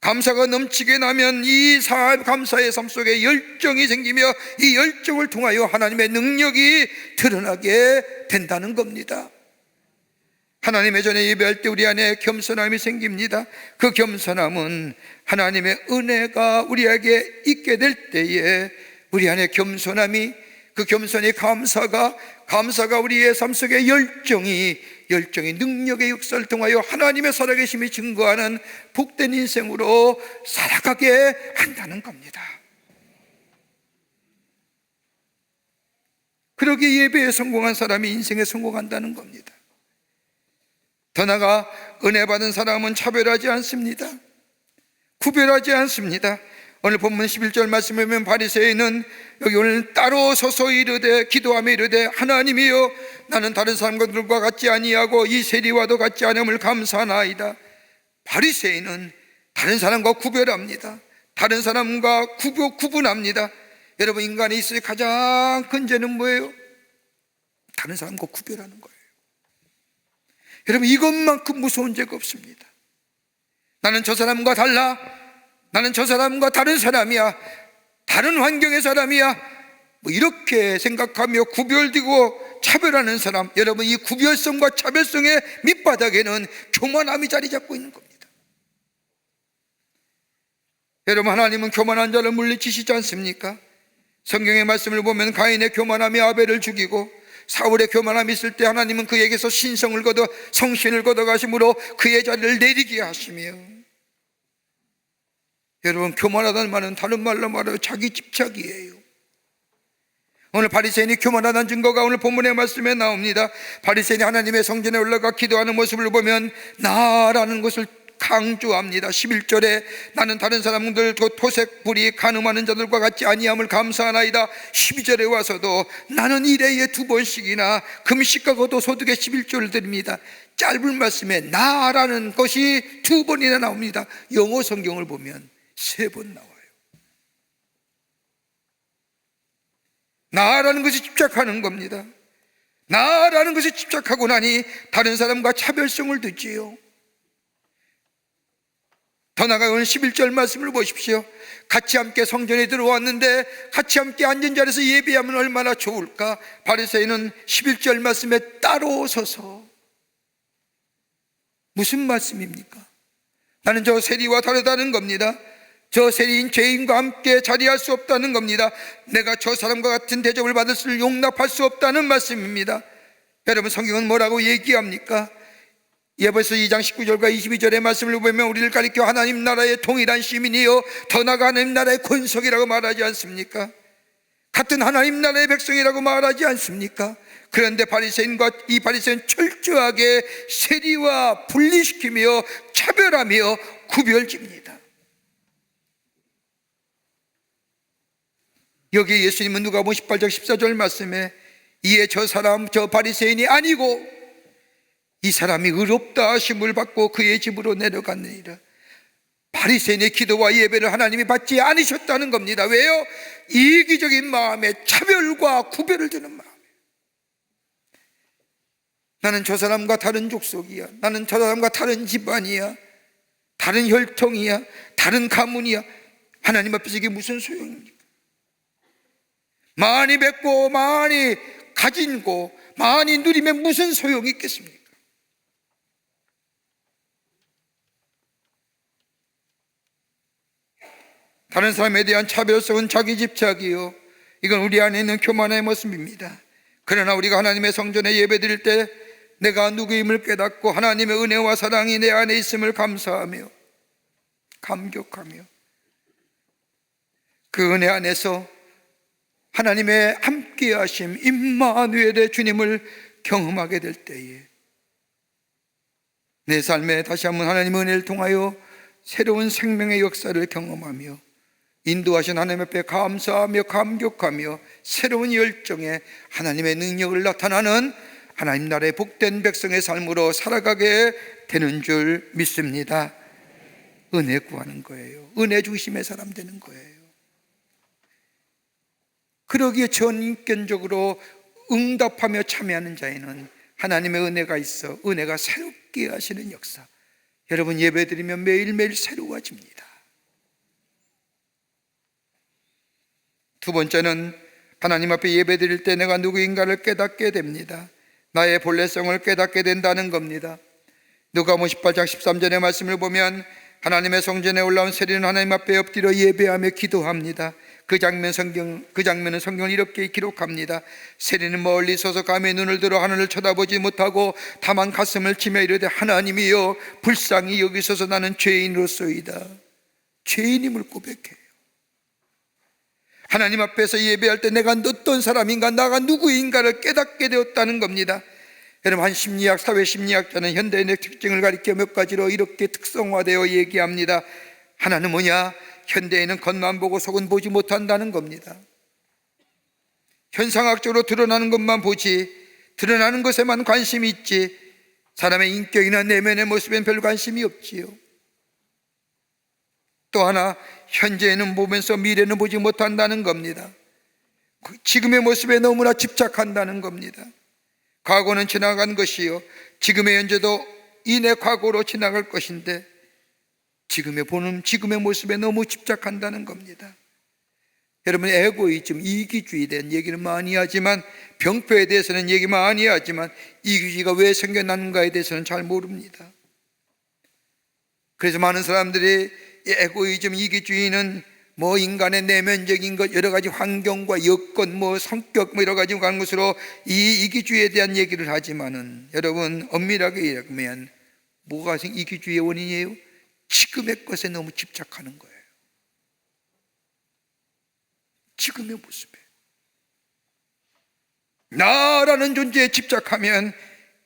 감사가 넘치게 나면 이 감사의 삶 속에 열정이 생기며 이 열정을 통하여 하나님의 능력이 드러나게 된다는 겁니다. 하나님의 전에 예배할 때 우리 안에 겸손함이 생깁니다. 그 겸손함은 하나님의 은혜가 우리에게 있게 될 때에 우리 안에 겸손함이, 그 겸손의 감사가 우리의 삶 속에 열정이 능력의 역사를 통하여 하나님의 살아계심이 증거하는 복된 인생으로 살아가게 한다는 겁니다. 그러기에 예배에 성공한 사람이 인생에 성공한다는 겁니다. 더 나아가 은혜 받은 사람은 차별하지 않습니다. 구별하지 않습니다. 오늘 본문 11절 말씀에 보면 바리새인은 여기 오늘 따로 서서 이르되, 기도하며 이르되, 하나님이여 나는 다른 사람들과 같지 아니하고 이 세리와도 같지 않음을 감사하나이다. 바리새인은 다른 사람과 구별합니다. 다른 사람과 구분합니다. 여러분, 인간에 있어서 가장 큰 죄는 뭐예요? 다른 사람과 구별하는 거예요. 여러분, 이것만큼 무서운 죄가 없습니다. 나는 저 사람과 달라, 나는 저 사람과 다른 사람이야, 다른 환경의 사람이야, 이렇게 생각하며 구별되고 차별하는 사람, 여러분, 이 구별성과 차별성의 밑바닥에는 교만함이 자리 잡고 있는 겁니다. 여러분, 하나님은 교만한 자를 물리치시지 않습니까? 성경의 말씀을 보면 가인의 교만함이 아벨을 죽이고 사울의 교만함이 있을 때 하나님은 그에게서 신성을 거둬 성신을 거둬가심으로 그의 자리를 내리게 하시며, 여러분, 교만하다는 말은 다른 말로 말하여 자기 집착이에요. 오늘 바리새인이 교만하다는 증거가 오늘 본문의 말씀에 나옵니다. 바리새인이 하나님의 성전에 올라가 기도하는 모습을 보면 나라는 것을 강조합니다. 11절에 나는 다른 사람들 그 토색 불이 간음하는 자들과 같지 아니함을 감사하나이다. 12절에 와서도 나는 일해에 2번씩이나 금식과 거도 소득의 11조를 드립니다. 짧은 말씀에 나라는 것이 2번이나 나옵니다. 영어 성경을 보면 3번 나와요. 나라는 것이 집착하는 겁니다. 나라는 것이 집착하고 나니 다른 사람과 차별성을 두지요. 더 나아가 오늘 11절 말씀을 보십시오. 같이 함께 성전에 들어왔는데 같이 함께 앉은 자리에서 예배하면 얼마나 좋을까. 바리새인은 11절 말씀에 따로 서서, 무슨 말씀입니까? 나는 저 세리와 다르다는 겁니다. 저 세리인 죄인과 함께 자리할 수 없다는 겁니다. 내가 저 사람과 같은 대접을 받을 수 용납할 수 없다는 말씀입니다. 여러분, 성경은 뭐라고 얘기합니까? 에베소 2장 19절과 22절의 말씀을 보면 우리를 가리켜 하나님 나라의 동일한 시민이요 더 나아가 하나님 나라의 권속이라고 말하지 않습니까? 같은 하나님 나라의 백성이라고 말하지 않습니까? 그런데 이 바리새인은 철저하게 세리와 분리시키며 차별하며 구별집니다. 여기 예수님은 누가복음 18장 14절 말씀에 이에 저 바리새인이 아니고 이 사람이 의롭다 하심을 받고 그의 집으로 내려갔느니라. 바리새인의 기도와 예배를 하나님이 받지 않으셨다는 겁니다. 왜요? 이기적인 마음에 차별과 구별을 두는 마음. 나는 저 사람과 다른 족속이야, 나는 저 사람과 다른 집안이야, 다른 혈통이야, 다른 가문이야. 하나님 앞에서 이게 무슨 소용입니까? 많이 뵙고 많이 가진고 많이 누리면 무슨 소용이 있겠습니까? 다른 사람에 대한 차별성은 자기 집착이요, 이건 우리 안에 있는 교만의 모습입니다. 그러나 우리가 하나님의 성전에 예배드릴 때 내가 누구임을 깨닫고 하나님의 은혜와 사랑이 내 안에 있음을 감사하며 감격하며 그 은혜 안에서 하나님의 함께하심 임마누엘의 주님을 경험하게 될 때에 내 삶에 다시 한번 하나님의 은혜를 통하여 새로운 생명의 역사를 경험하며 인도하신 하나님 앞에 감사하며 감격하며 새로운 열정에 하나님의 능력을 나타나는 하나님 나라의 복된 백성의 삶으로 살아가게 되는 줄 믿습니다. 은혜 구하는 거예요. 은혜 중심의 사람 되는 거예요. 그러기에 전인격적으로 응답하며 참여하는 자에는 하나님의 은혜가 있어 은혜가 새롭게 하시는 역사. 여러분 예배드리면 매일매일 새로워집니다. 두 번째는 하나님 앞에 예배드릴 때 내가 누구인가를 깨닫게 됩니다. 나의 본래성을 깨닫게 된다는 겁니다. 누가복음 18장 13절의 말씀을 보면 하나님의 성전에 올라온 세리는 하나님 앞에 엎드려 예배하며 기도합니다. 그 장면은 성경을 이렇게 기록합니다. 세리는 멀리 서서 감히 눈을 들어 하늘을 쳐다보지 못하고 다만 가슴을 치며 이르되 하나님이여 불쌍히 여기소서 나는 죄인으로소이다. 죄인임을 고백해요. 하나님 앞에서 예배할 때 내가 어떤 사람인가, 나가 누구인가를 깨닫게 되었다는 겁니다. 여러분, 한 심리학, 사회심리학자는 현대인의 특징을 가리켜 몇 가지로 이렇게 특성화되어 얘기합니다. 하나는 뭐냐? 현대인은 겉만 보고 속은 보지 못한다는 겁니다. 현상학적으로 드러나는 것만 보지, 드러나는 것에만 관심이 있지 사람의 인격이나 내면의 모습엔 별 관심이 없지요. 또 하나, 현재는 보면서 미래는 보지 못한다는 겁니다. 지금의 모습에 너무나 집착한다는 겁니다. 과거는 지나간 것이요, 지금의 현재도 이내 과거로 지나갈 것인데 지금의 모습에 너무 집착한다는 겁니다. 여러분, 에고이즘, 이기주의에 대한 얘기는 많이 하지만, 병폐에 대해서는 얘기 많이 하지만 이기주의가 왜 생겨나는가에 대해서는 잘 모릅니다. 그래서 많은 사람들이 에고이즘, 이기주의는 인간의 내면적인 것, 여러 가지 환경과 여건, 성격, 여러 가지 가는 것으로 이 이기주의에 대한 얘기를 하지만은, 여러분 엄밀하게 얘기하면 뭐가 이기주의의 원인이에요? 지금의 것에 너무 집착하는 거예요. 지금의 모습에 나라는 존재에 집착하면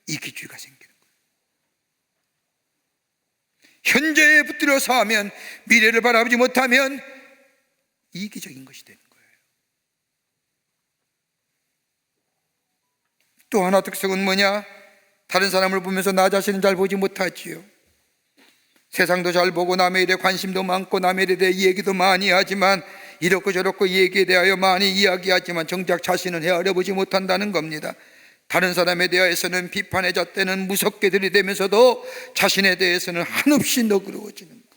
이기주의가 생기는 거예요. 현재에 붙들어서 하면, 미래를 바라보지 못하면 이기적인 것이 되는 거예요. 또 하나 특성은 뭐냐? 다른 사람을 보면서 나 자신은 잘 보지 못하지요. 세상도 잘 보고 남의 일에 관심도 많고 남의 일에 대해 얘기도 많이 하지만, 이렇고 저렇고 얘기에 대하여 많이 이야기하지만 정작 자신은 헤아려 보지 못한다는 겁니다. 다른 사람에 대해서는 비판의 잣대는 무섭게 들이대면서도 자신에 대해서는 한없이 너그러워지는 것.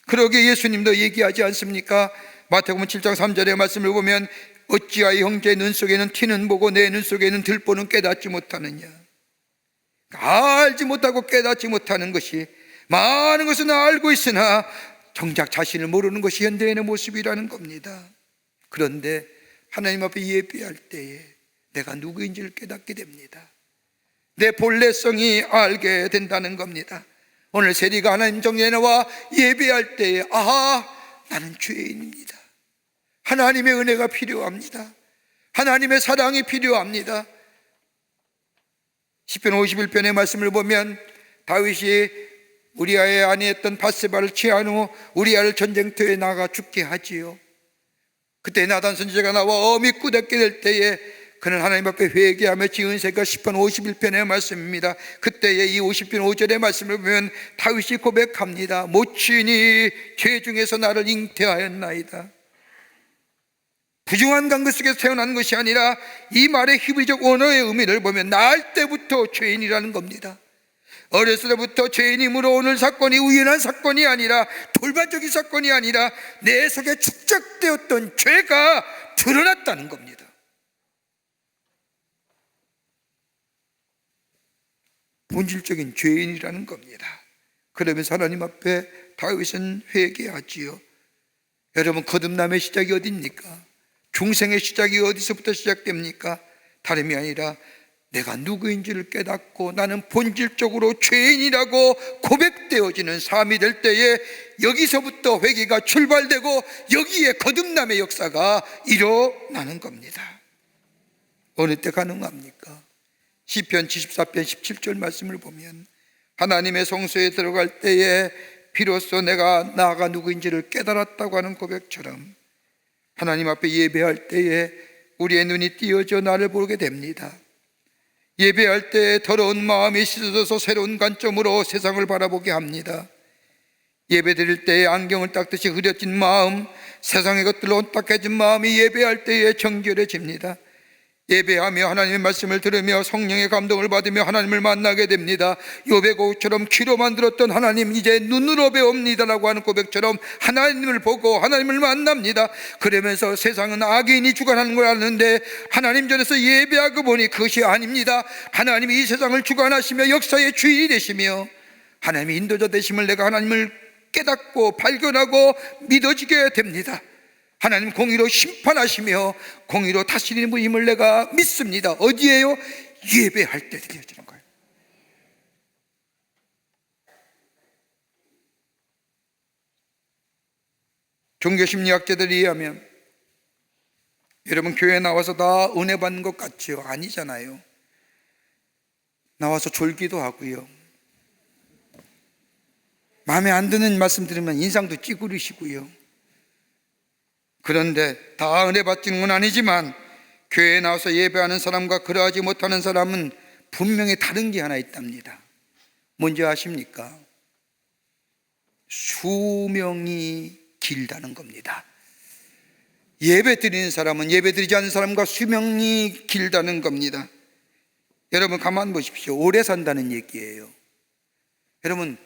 그러기에 예수님도 얘기하지 않습니까? 마태복음 7장 3절의 말씀을 보면 어찌하여 형제의 눈 속에는 티는 보고 내 눈 속에는 들보는 깨닫지 못하느냐. 알지 못하고 깨닫지 못하는 것이, 많은 것은 알고 있으나 정작 자신을 모르는 것이 현대인의 모습이라는 겁니다. 그런데 하나님 앞에 예배할 때에 내가 누구인지를 깨닫게 됩니다. 내 본래성이 알게 된다는 겁니다. 오늘 세리가 하나님 정면에 나와 예배할 때에 나는 죄인입니다. 하나님의 은혜가 필요합니다. 하나님의 사랑이 필요합니다. 시편 51편의 말씀을 보면 다윗이 우리아의 아내였던 밧세바를 취한 후 우리아를 전쟁터에 나가 죽게 하지요. 그때 나단 선지자가 나와 엄히 꾸짖게 될 때에 그는 하나님 앞에 회개하며 지은 새가 시편 51편의 말씀입니다. 그때의 이 50편 5절의 말씀을 보면 다윗이 고백합니다. 모친이 죄 중에서 나를 잉태하였나이다. 부정한 간그 속에서 태어난 것이 아니라 이 말의 히브리적 원어의 의미를 보면 날 때부터 죄인이라는 겁니다. 어렸을 때부터 죄인이므로 오늘 사건이 우연한 사건이 아니라 돌발적인 사건이 아니라 내 속에 축적되었던 죄가 드러났다는 겁니다. 본질적인 죄인이라는 겁니다. 그러면서 하나님 앞에 다윗은 회개하지요. 여러분, 거듭남의 시작이 어디입니까? 중생의 시작이 어디서부터 시작됩니까? 다름이 아니라 내가 누구인지를 깨닫고 나는 본질적으로 죄인이라고 고백되어지는 삶이 될 때에 여기서부터 회개가 출발되고 여기에 거듭남의 역사가 일어나는 겁니다. 어느 때 가능합니까? 시편 74편 17절 말씀을 보면 하나님의 성소에 들어갈 때에 비로소 내가 나가 누구인지를 깨달았다고 하는 고백처럼 하나님 앞에 예배할 때에 우리의 눈이 띄어져 나를 보게 됩니다. 예배할 때 더러운 마음이 씻어져서 새로운 관점으로 세상을 바라보게 합니다. 예배 드릴 때에 안경을 닦듯이 흐려진 마음, 세상의 것들로 온딱해진 마음이 예배할 때에 정결해집니다. 예배하며 하나님의 말씀을 들으며 성령의 감동을 받으며 하나님을 만나게 됩니다. 욥의 고백처럼 귀로 만들었던 하나님 이제 눈으로 배웁니다라고 하는 고백처럼 하나님을 보고 하나님을 만납니다. 그러면서 세상은 악인이 주관하는 걸 아는데 하나님 전에서 예배하고 보니 그것이 아닙니다. 하나님이 이 세상을 주관하시며 역사의 주인이 되시며 하나님이 인도자 되심을 내가 하나님을 깨닫고 발견하고 믿어지게 됩니다. 하나님 공의로 심판하시며 공의로 다스리는 분임을 내가 믿습니다. 어디에요? 예배할 때 드려지는 거예요. 종교심리학자들에 의하면 여러분 교회에 나와서 다 은혜 받는 것 같지요? 아니잖아요. 나와서 졸기도 하고요, 마음에 안 드는 말씀 들으면 인상도 찌푸리시고요. 그런데 다 은혜 받지는 건 아니지만 교회에 나와서 예배하는 사람과 그러하지 못하는 사람은 분명히 다른 게 하나 있답니다. 뭔지 아십니까? 수명이 길다는 겁니다. 예배 드리는 사람은 예배 드리지 않는 사람과 수명이 길다는 겁니다. 여러분 가만 보십시오. 오래 산다는 얘기예요. 여러분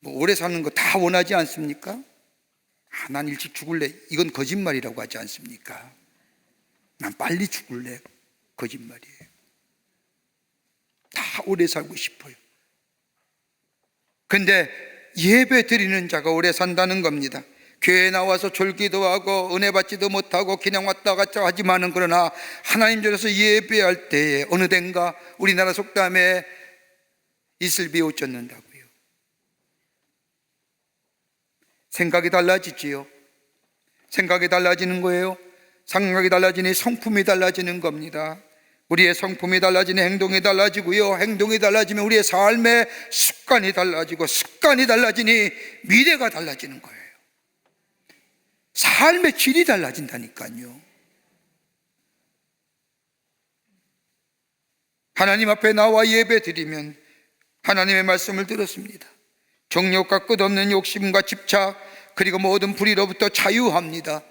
오래 사는 거 다 원하지 않습니까? 난 일찍 죽을래, 이건 거짓말이라고 하지 않습니까? 난 빨리 죽을래, 거짓말이에요. 다 오래 살고 싶어요. 근데 예배 드리는 자가 오래 산다는 겁니다. 교회에 나와서 졸기도 하고 은혜 받지도 못하고 그냥 왔다 갔다 하지만은 그러나 하나님 전에서 예배할 때에 어느 땐가 우리나라 속담에 이슬비 옷 젖는다고요. 생각이 달라지지요. 생각이 달라지는 거예요. 생각이 달라지니 성품이 달라지는 겁니다. 우리의 성품이 달라지니 행동이 달라지고요, 행동이 달라지면 우리의 삶의 습관이 달라지고 습관이 달라지니 미래가 달라지는 거예요. 삶의 질이 달라진다니까요. 하나님 앞에 나와 예배 드리면 하나님의 말씀을 들었습니다. 정욕과 끝없는 욕심과 집착 그리고 모든 불의로부터 자유합니다.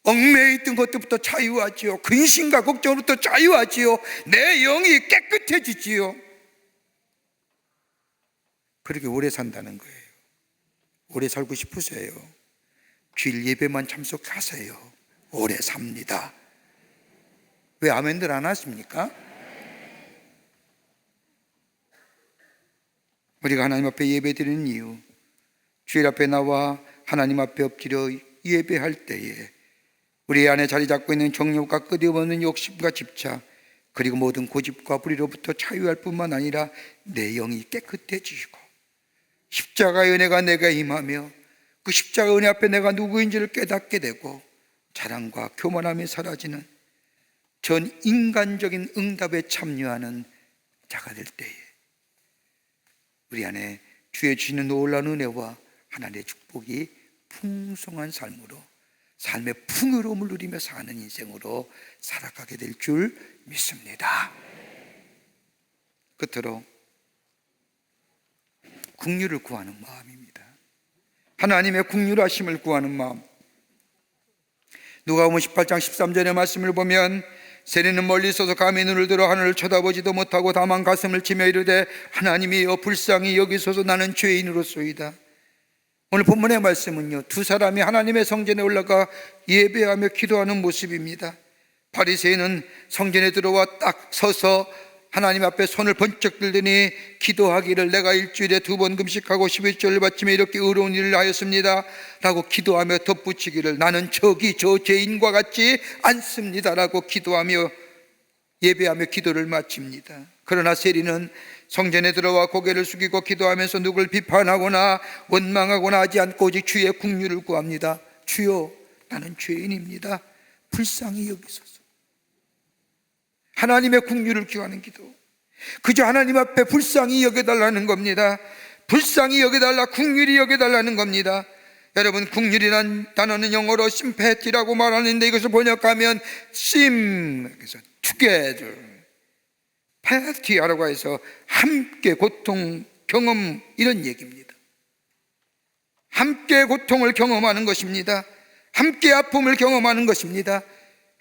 얽매여 있던 것들부터 자유하지요. 근심과 걱정으로부터 자유하지요. 내 영이 깨끗해지지요. 그렇게 오래 산다는 거예요. 오래 살고 싶으세요? 주일 예배만 참석하세요. 오래 삽니다. 왜 아멘들 안 하십니까? 우리가 하나님 앞에 예배 드리는 이유, 주일 앞에 나와 하나님 앞에 엎드려 예배할 때에 우리 안에 자리 잡고 있는 정욕과 끝없는 욕심과 집착 그리고 모든 고집과 불의로부터 자유할 뿐만 아니라 내 영이 깨끗해지시고 십자가의 은혜가 내게 임하며 그 십자가 은혜 앞에 내가 누구인지를 깨닫게 되고 자랑과 교만함이 사라지는 전 인간적인 응답에 참여하는 자가 될 때에 우리 안에 주의 주시는 놀라운 은혜와 하나님의 축복이 풍성한 삶으로 삶의 풍요로움을 누리며 사는 인생으로 살아가게 될 줄 믿습니다. 끝으로 긍휼을 구하는 마음입니다. 하나님의 긍휼하심을 구하는 마음. 누가복음 18장 13절의 말씀을 보면 세리는 멀리 있어서 감히 눈을 들어 하늘을 쳐다보지도 못하고 다만 가슴을 치며 이르되 하나님이여 불쌍히 여기소서 나는 죄인으로소이다. 오늘 본문의 말씀은요, 두 사람이 하나님의 성전에 올라가 예배하며 기도하는 모습입니다. 바리새인은 성전에 들어와 딱 서서 하나님 앞에 손을 번쩍 들더니 기도하기를 내가 일주일에 2번 금식하고 11조를 바치며 이렇게 의로운 일을 하였습니다 라고 기도하며 덧붙이기를 나는 저기 저 죄인과 같지 않습니다 라고 기도하며 예배하며 기도를 마칩니다. 그러나 세리는 성전에 들어와 고개를 숙이고 기도하면서 누구를 비판하거나 원망하거나 하지 않고 오직 주의 긍휼을 구합니다. 주여 나는 죄인입니다. 불쌍히 여기소서. 하나님의 긍휼을 구하는 기도, 그저 하나님 앞에 불쌍히 여겨달라는 겁니다. 불쌍히 여겨달라, 긍휼히 여겨달라는 겁니다. 여러분, 긍휼이란 단어는 영어로 sympathy라고 말하는데 이것을 번역하면 그래서 together, pathy라고 해서 함께 고통 경험, 이런 얘기입니다. 함께 고통을 경험하는 것입니다. 함께 아픔을 경험하는 것입니다.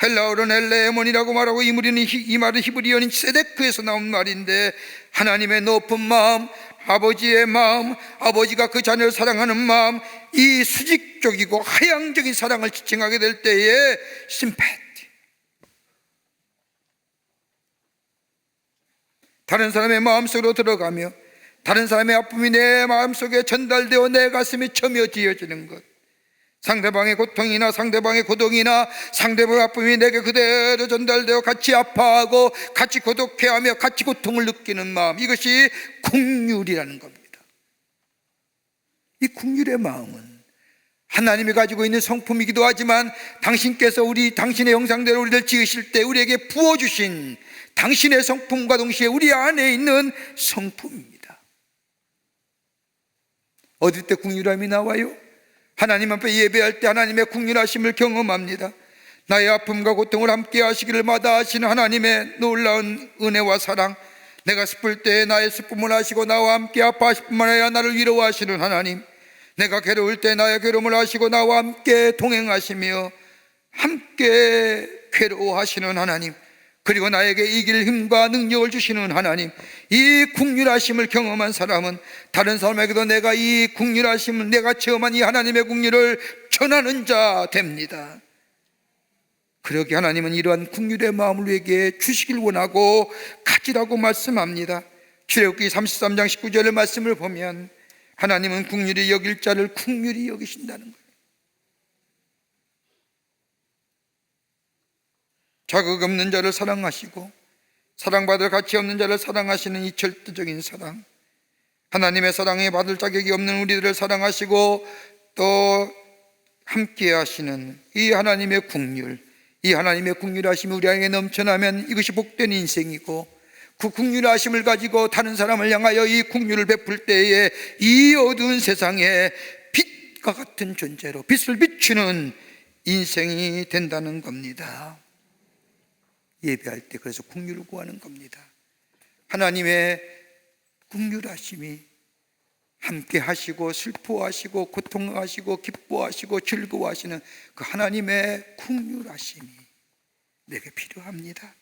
헬라어로는 엘레몬이라고 말하고 이 말은 히브리어인 세데크에서 나온 말인데 하나님의 높은 마음, 아버지의 마음, 아버지가 그 자녀를 사랑하는 마음, 이 수직적이고 하향적인 사랑을 지칭하게 될 때에 심패티, 다른 사람의 마음속으로 들어가며 다른 사람의 아픔이 내 마음속에 전달되어 내 가슴이 처며지어지는 것, 상대방의 고통이나 상대방의 고통이나 상대방의 아픔이 내게 그대로 전달되어 같이 아파하고 같이 고독해하며 같이 고통을 느끼는 마음, 이것이 긍휼이라는 겁니다. 이 긍휼의 마음은 하나님이 가지고 있는 성품이기도 하지만 당신께서 당신의 형상대로 우리를 지으실 때 우리에게 부어주신 당신의 성품과 동시에 우리 안에 있는 성품입니다. 어딜 때 긍휼함이 나와요? 하나님 앞에 예배할 때 하나님의 긍휼하심을 경험합니다. 나의 아픔과 고통을 함께 하시기를 마다하시는 하나님의 놀라운 은혜와 사랑, 내가 슬플 때 나의 슬픔을 아시고 나와 함께 아파하실 뿐만 아니라 나를 위로하시는 하나님, 내가 괴로울 때 나의 괴로움을 아시고 나와 함께 동행하시며 함께 괴로워하시는 하나님, 그리고 나에게 이길 힘과 능력을 주시는 하나님, 이 긍휼하심을 경험한 사람은 다른 사람에게도 내가 이 긍휼하심을, 내가 체험한 이 하나님의 긍휼을 전하는 자 됩니다. 그러기에 하나님은 이러한 긍휼의 마음을 우리에게 주시길 원하고 가지라고 말씀합니다. 출애굽기 33장 19절의 말씀을 보면 하나님은 긍휼히 여길 자를 긍휼히 여기신다는 거예요. 자격 없는 자를 사랑하시고 사랑받을 가치 없는 자를 사랑하시는 이 절대적인 사랑, 하나님의 사랑에 받을 자격이 없는 우리들을 사랑하시고 또 함께 하시는 이 하나님의 긍휼, 이 하나님의 긍휼하심이 우리에게 넘쳐나면 이것이 복된 인생이고, 그 긍휼하심을 가지고 다른 사람을 향하여 이 긍휼을 베풀 때에 이 어두운 세상에 빛과 같은 존재로 빛을 비추는 인생이 된다는 겁니다. 예배할 때 그래서 긍휼을 구하는 겁니다. 하나님의 긍휼하심이 함께 하시고 슬퍼하시고 고통하시고 기뻐하시고 즐거워하시는 그 하나님의 긍휼하심이 내게 필요합니다.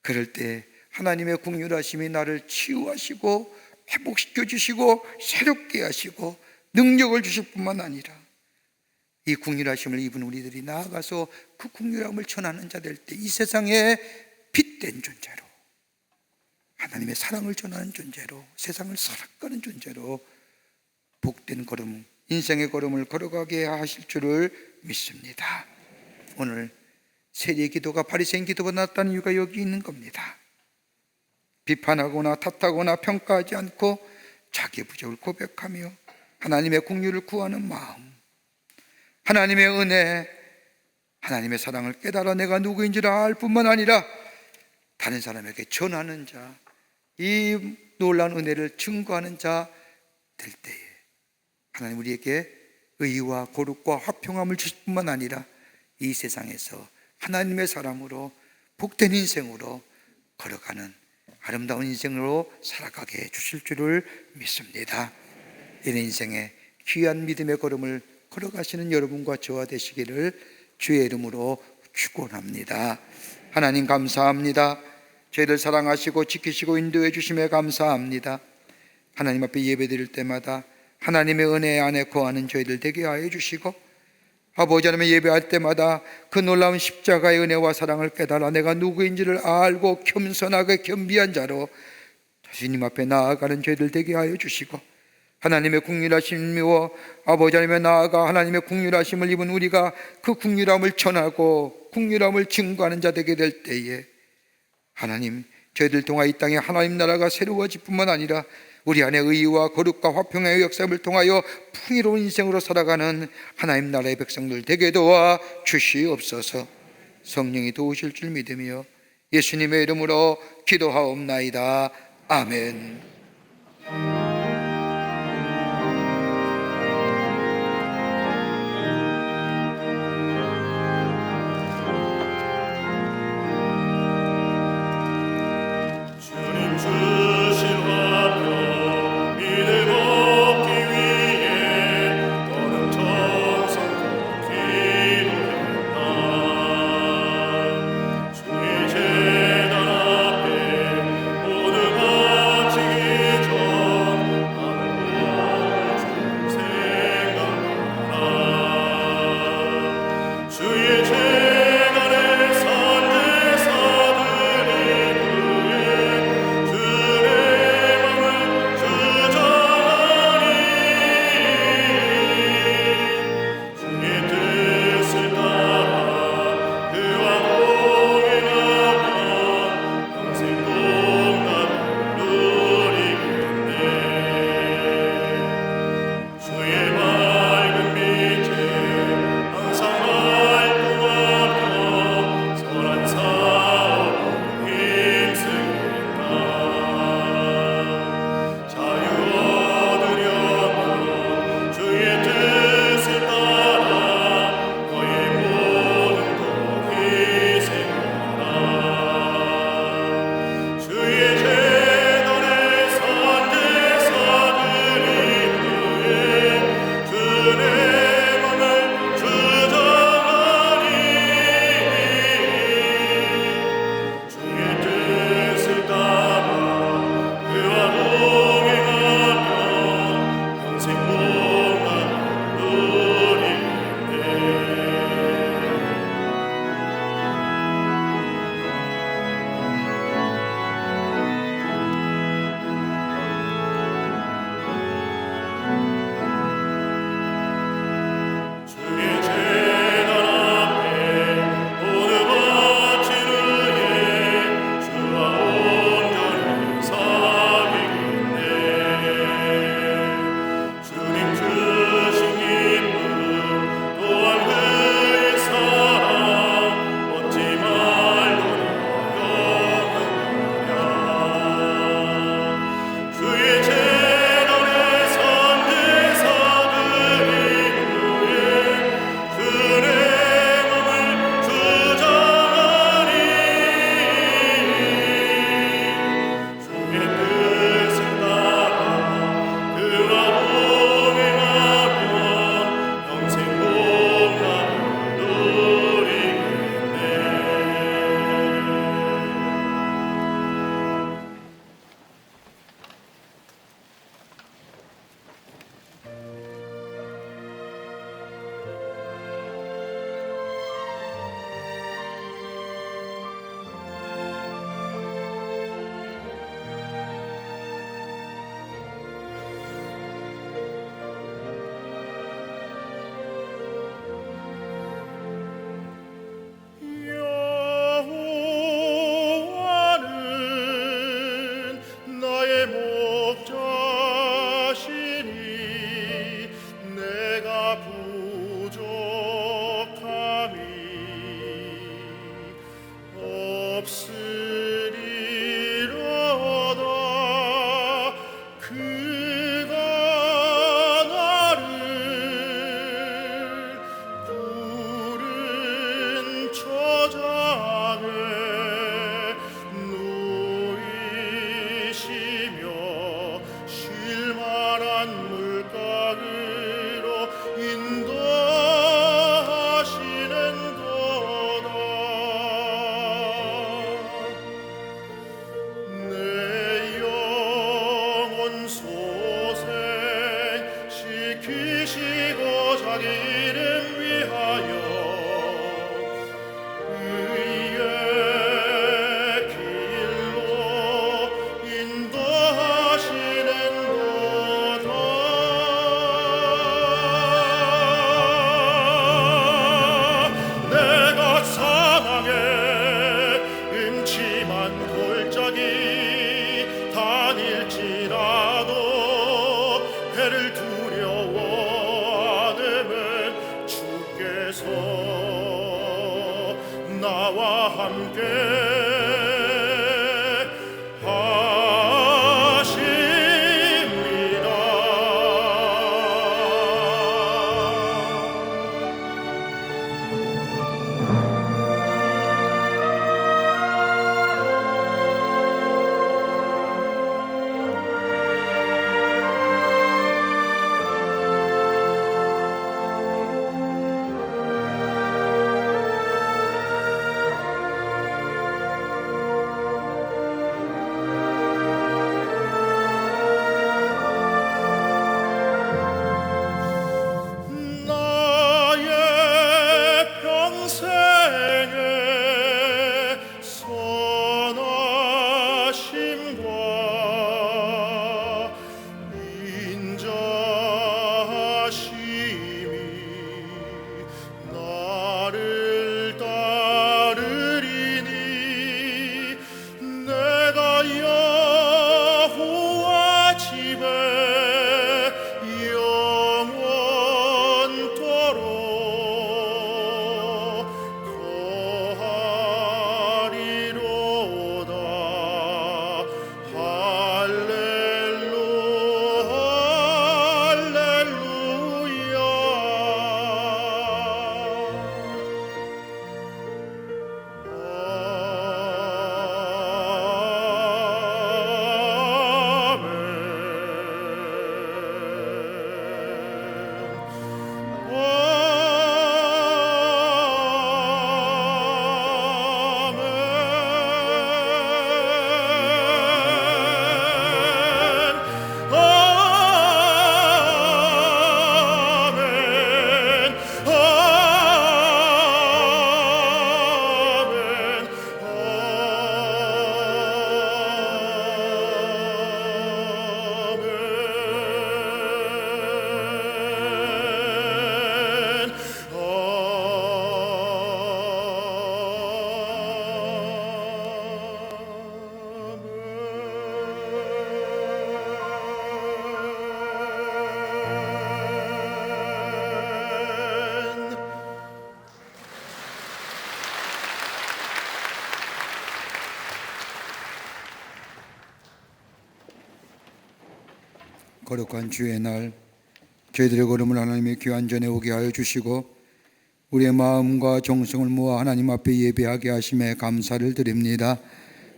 그럴 때 하나님의 긍휼하심이 나를 치유하시고 회복시켜 주시고 새롭게 하시고 능력을 주실 뿐만 아니라 이 긍휼하심을 입은 우리들이 나아가서 그 긍휼함을 전하는 자 될 때 이 세상에 빛된 존재로, 하나님의 사랑을 전하는 존재로, 세상을 살아가는 존재로 복된 걸음, 인생의 걸음을 걸어가게 하실 줄을 믿습니다. 오늘 세리의 기도가 바리새인 기도보다 낫다는 이유가 여기 있는 겁니다. 비판하거나 탓하거나 평가하지 않고 자기의 부족을 고백하며 하나님의 긍휼을 구하는 마음, 하나님의 은혜, 하나님의 사랑을 깨달아 내가 누구인지를 알 뿐만 아니라 다른 사람에게 전하는 자, 이 놀라운 은혜를 증거하는 자 될 때에 하나님 우리에게 의와 거룩과 화평함을 주실 뿐만 아니라 이 세상에서 하나님의 사람으로 복된 인생으로 걸어가는 아름다운 인생으로 살아가게 해주실 줄을 믿습니다. 이런 인생에 귀한 믿음의 걸음을 걸어가시는 여러분과 저와 되시기를 주의 이름으로 축원합니다. 하나님 감사합니다. 저희들 사랑하시고 지키시고 인도해 주심에 감사합니다. 하나님 앞에 예배드릴 때마다 하나님의 은혜 안에 거하는 저희들 되게 하여 주시고, 아버지 하나님 예배할 때마다 그 놀라운 십자가의 은혜와 사랑을 깨달아 내가 누구인지를 알고 겸손하게 겸비한 자로 주님 앞에 나아가는 저희들 되게 하여 주시고, 하나님의 긍휼하심이요 아버지 하나님의 나아가 하나님의 긍휼하심을 입은 우리가 그 긍휼함을 전하고 긍휼함을 증거하는 자 되게 될 때에 하나님 저희들 통하 이 땅에 하나님 나라가 새로워질 뿐만 아니라 우리 안에 의와 거룩과 화평의 역사를 통하여 풍요로운 인생으로 살아가는 하나님 나라의 백성들 되게 도와 주시옵소서. 성령이 도우실 줄 믿으며 예수님의 이름으로 기도하옵나이다. 아멘. 주의 재단 앞에 모두 같이 이름 위하여 의의 길로 인도하시는 도다. 내가 사망의 음침한 골짜기 다닐지라도 해를 두려워 않으면 주께서 나와 함께 거룩한 주의 날 저희들의 걸음을 하나님의 귀한 전에 오게 하여 주시고 우리의 마음과 정성을 모아 하나님 앞에 예배하게 하심에 감사를 드립니다.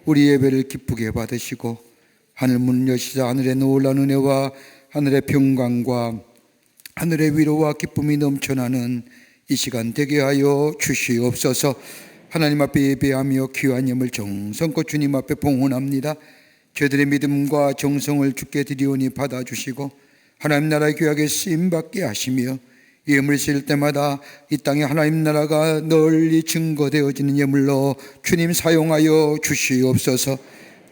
우리 예배를 기쁘게 받으시고 하늘 문 여시사 하늘의 놀라운 은혜와 하늘의 평강과 하늘의 위로와 기쁨이 넘쳐나는 이 시간 되게 하여 주시옵소서. 하나님 앞에 예배하며 귀한 예물 정성껏 주님 앞에 봉헌합니다. 저희들의 믿음과 정성을 주께 드리오니 받아주시고 하나님 나라의 귀하게 쓰임받게 하시며 예물 실 때마다 이 땅에 하나님 나라가 널리 증거되어지는 예물로 주님 사용하여 주시옵소서.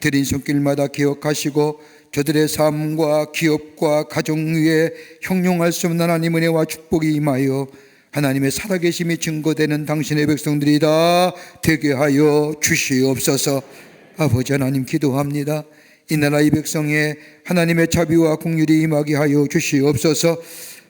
드린 손길마다 기억하시고 저들의 삶과 기업과 가정 위에 형용할 수 없는 하나님 은혜와 축복이 임하여 하나님의 살아계심이 증거되는 당신의 백성들이 다 되게 하여 주시옵소서. 아버지 하나님 기도합니다. 이 나라 이 백성에 하나님의 자비와 긍휼이 임하게 하여 주시옵소서.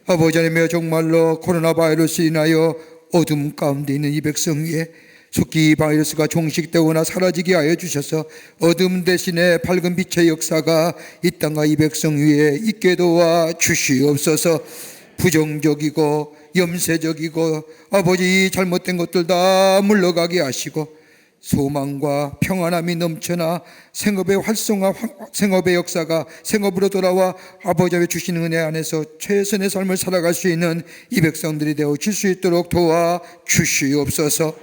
아버지 하나님 정말로 코로나 바이러스로 인하여 어둠 가운데 있는 이 백성 위에 속히 이 바이러스가 종식되거나 사라지게 하여 주셔서 어둠 대신에 밝은 빛의 역사가 이 땅과 이 백성 위에 있게 도와 주시옵소서. 부정적이고 염세적이고 아버지 이 잘못된 것들 다 물러가게 하시고 소망과 평안함이 넘쳐나 생업의 활성화, 생업의 역사가 생업으로 돌아와 아버지의 주시는 은혜 안에서 최선의 삶을 살아갈 수 있는 이 백성들이 되어 줄 수 있도록 도와 주시옵소서.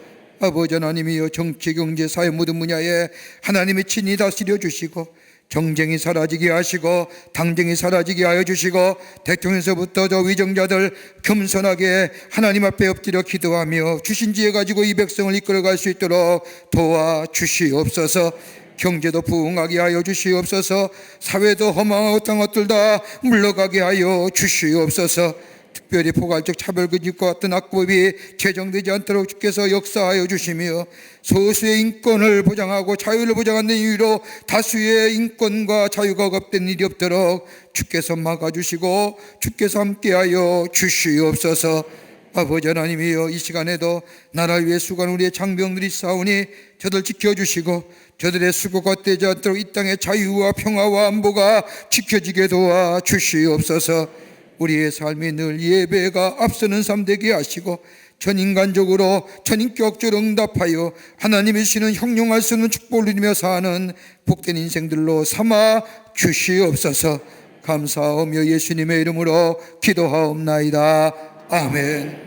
아버지 하나님이여 정치, 경제, 사회 모든 분야에 하나님의 친히 다스려 주시고 정쟁이 사라지게 하시고 당쟁이 사라지게 하여 주시고 대통령에서부터 저 위정자들 겸손하게 하나님 앞에 엎드려 기도하며 주신 지혜 가지고 이 백성을 이끌어갈 수 있도록 도와주시옵소서. 경제도 부흥하게 하여 주시옵소서. 사회도 허망하고 땅 것들 다 물러가게 하여 주시옵소서. 특별히 포괄적 차별금지과 같은 악법이 제정되지 않도록 주께서 역사하여 주시며 소수의 인권을 보장하고 자유를 보장하는 이유로 다수의 인권과 자유가 억압된 일이 없도록 주께서 막아주시고 주께서 함께하여 주시옵소서. 아버지 하나님이여, 이 시간에도 나라를 위해 수고하는 우리의 장병들이 싸우니 저들 지켜주시고 저들의 수고가 떼지 않도록 이 땅의 자유와 평화와 안보가 지켜지게 도와주시옵소서. 우리의 삶이 늘 예배가 앞서는 삶 되게 하시고 전인간적으로 전인격적으로 응답하여 하나님이 주시는 형용할 수 없는 축복을 누리며 사는 복된 인생들로 삼아 주시옵소서. 감사하며 예수님의 이름으로 기도하옵나이다. 아멘.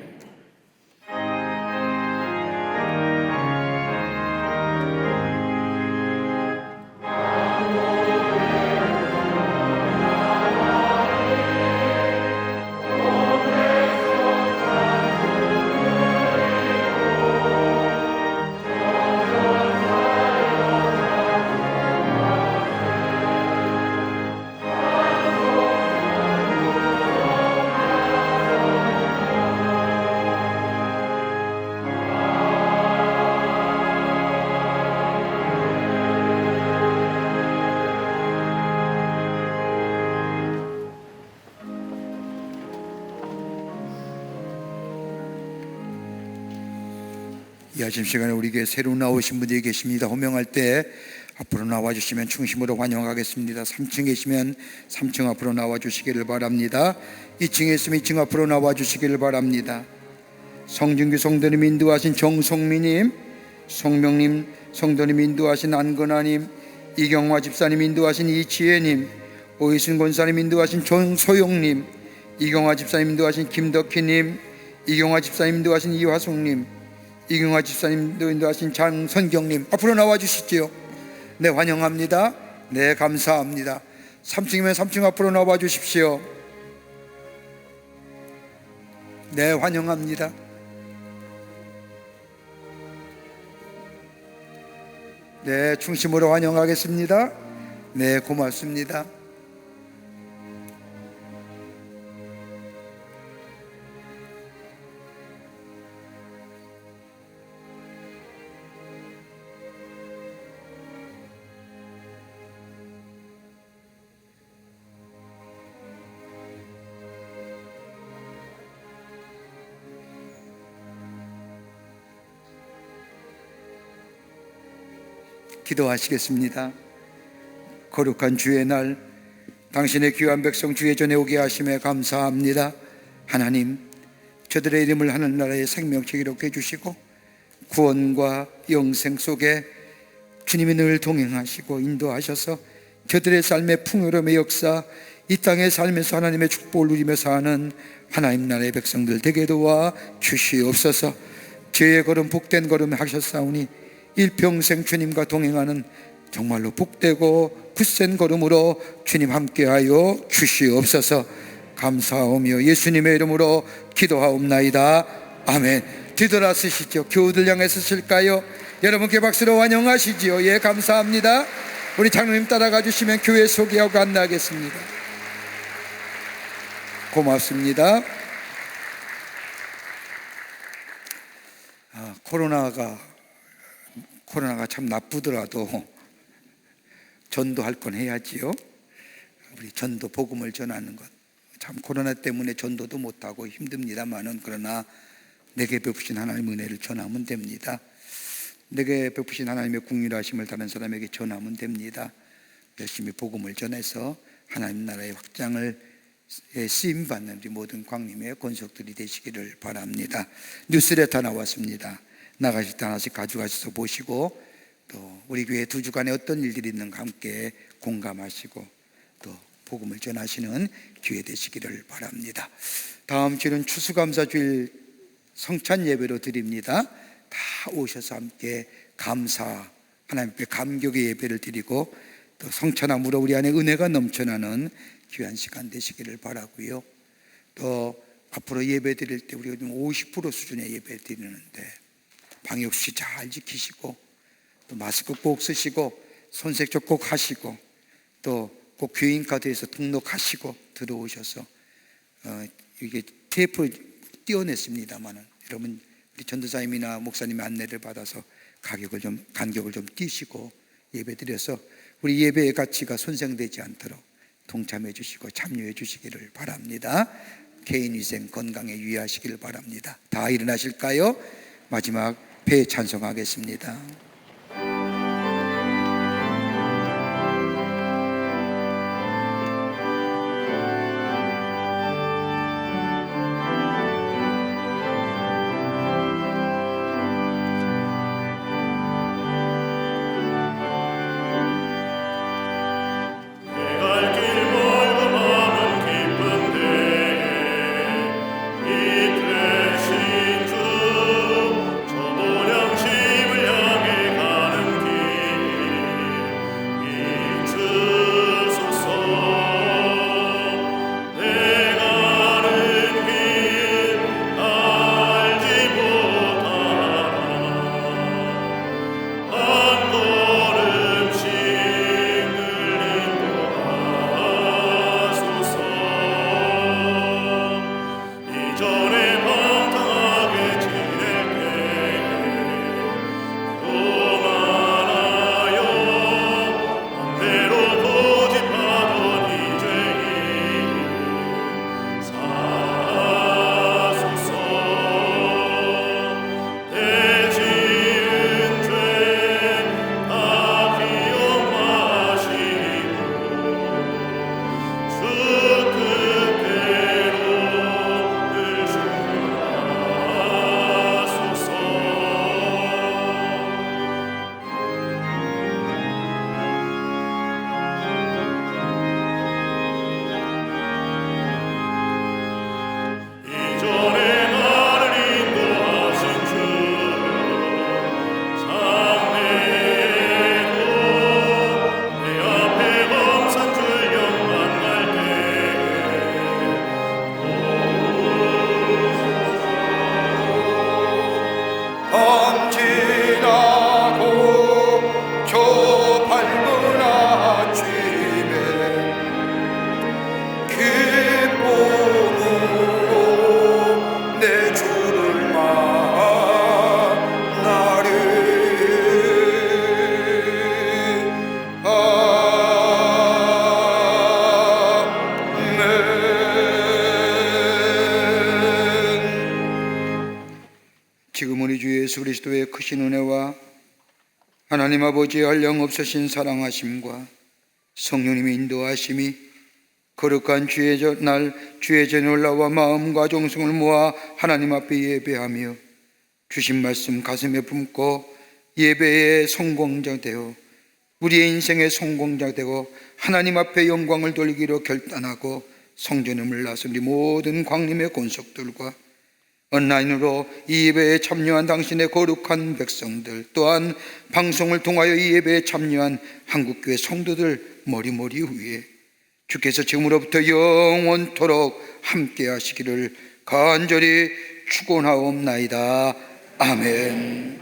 이 아침 시간에 우리에게 새로 나오신 분들이 계십니다. 호명할 때 앞으로 나와주시면 중심으로 환영하겠습니다. 3층에 계시면 3층 앞으로 나와주시기를 바랍니다. 2층에 있으면 2층 앞으로 나와주시기를 바랍니다. 성준규 성도님 인도하신 정성미님, 성명님 성도님 인도하신 안건아님, 이경화 집사님 인도하신 이지혜님, 오이순 권사님 인도하신 정소용님, 이경화 집사님 인도하신 김덕희님, 이경화 집사님 인도하신 이화숙님, 이경화 집사님도 인도하신 장선경님 앞으로 나와주시지요. 네, 환영합니다. 네, 감사합니다. 3층이면 3층 앞으로 나와 주십시오. 네, 환영합니다. 네, 중심으로 환영하겠습니다. 네, 고맙습니다. 기도하시겠습니다. 거룩한 주의 날, 당신의 귀한 백성 주의 전에 오게 하심에 감사합니다. 하나님, 저들의 이름을 하늘나라의 생명책 기록해 해주시고 구원과 영생 속에 주님이 늘 동행하시고 인도하셔서 저들의 삶의 풍요로움의 역사, 이 땅의 삶에서 하나님의 축복을 누리며 사는 하나님 나라의 백성들 되게 도와 주시옵소서. 죄의 걸음 복된 걸음 하셨사오니 일평생 주님과 동행하는 정말로 복되고 굳센 걸음으로 주님 함께하여 주시옵소서. 감사하오며 예수님의 이름으로 기도하옵나이다. 아멘. 뒤돌아서시죠. 교우들 향해 서실까요? 여러분께 박수로 환영하시지요. 예, 감사합니다. 우리 장로님 따라가 주시면 교회 소개하고 안내하겠습니다. 고맙습니다. 코로나가 참 나쁘더라도 전도할 건 해야지요. 우리 전도 복음을 전하는 것, 참 코로나 때문에 전도도 못하고 힘듭니다만은 그러나 내게 베푸신 하나님의 은혜를 전하면 됩니다. 내게 베푸신 하나님의 긍휼하심을 다른 사람에게 전하면 됩니다. 열심히 복음을 전해서 하나님 나라의 확장을 쓰임받는 우리 모든 광림의 권속들이 되시기를 바랍니다. 뉴스레터 나왔습니다. 나가실 때 하나씩 가져가셔서 보시고 또 우리 교회 두 주간에 어떤 일들이 있는가 함께 공감하시고 또 복음을 전하시는 기회 되시기를 바랍니다. 다음 주는 추수감사주일 성찬 예배로 드립니다. 다 오셔서 함께 감사, 하나님께 감격의 예배를 드리고 또 성찬함으로 우리 안에 은혜가 넘쳐나는 귀한 시간 되시기를 바라고요. 또 앞으로 예배 드릴 때 우리가 좀 50% 수준의 예배 드리는데 방역수칙 잘 지키시고 또 마스크 꼭 쓰시고 손세척 꼭 하시고 또 꼭 교인카드에서 등록하시고 들어오셔서 이게 테이프 띄어냈습니다만은 여러분 우리 전도사님이나 목사님의 안내를 받아서 간격을 좀 띄시고 예배 드려서 우리 예배의 가치가 손상되지 않도록 동참해 주시고 참여해 주시기를 바랍니다. 개인위생 건강에 유의하시길 바랍니다. 다 일어나실까요? 마지막 배 찬송하겠습니다. 지금 우리 주 예수 그리스도의 크신 은혜와 하나님 아버지의 한량없으신 사랑하심과 성령님의 인도하심이 거룩한 주의 전에 올라와 마음과 정성을 모아 하나님 앞에 예배하며 주신 말씀 가슴에 품고 예배의 성공자 되어 우리의 인생의 성공자 되고 하나님 앞에 영광을 돌리기로 결단하고 성전을 나서 우리 모든 광림의 권속들과 온라인으로 이 예배에 참여한 당신의 거룩한 백성들, 또한 방송을 통하여 이 예배에 참여한 한국교회 성도들 머리머리 위에 주께서 지금으로부터 영원토록 함께 하시기를 간절히 축원하옵나이다. 아멘.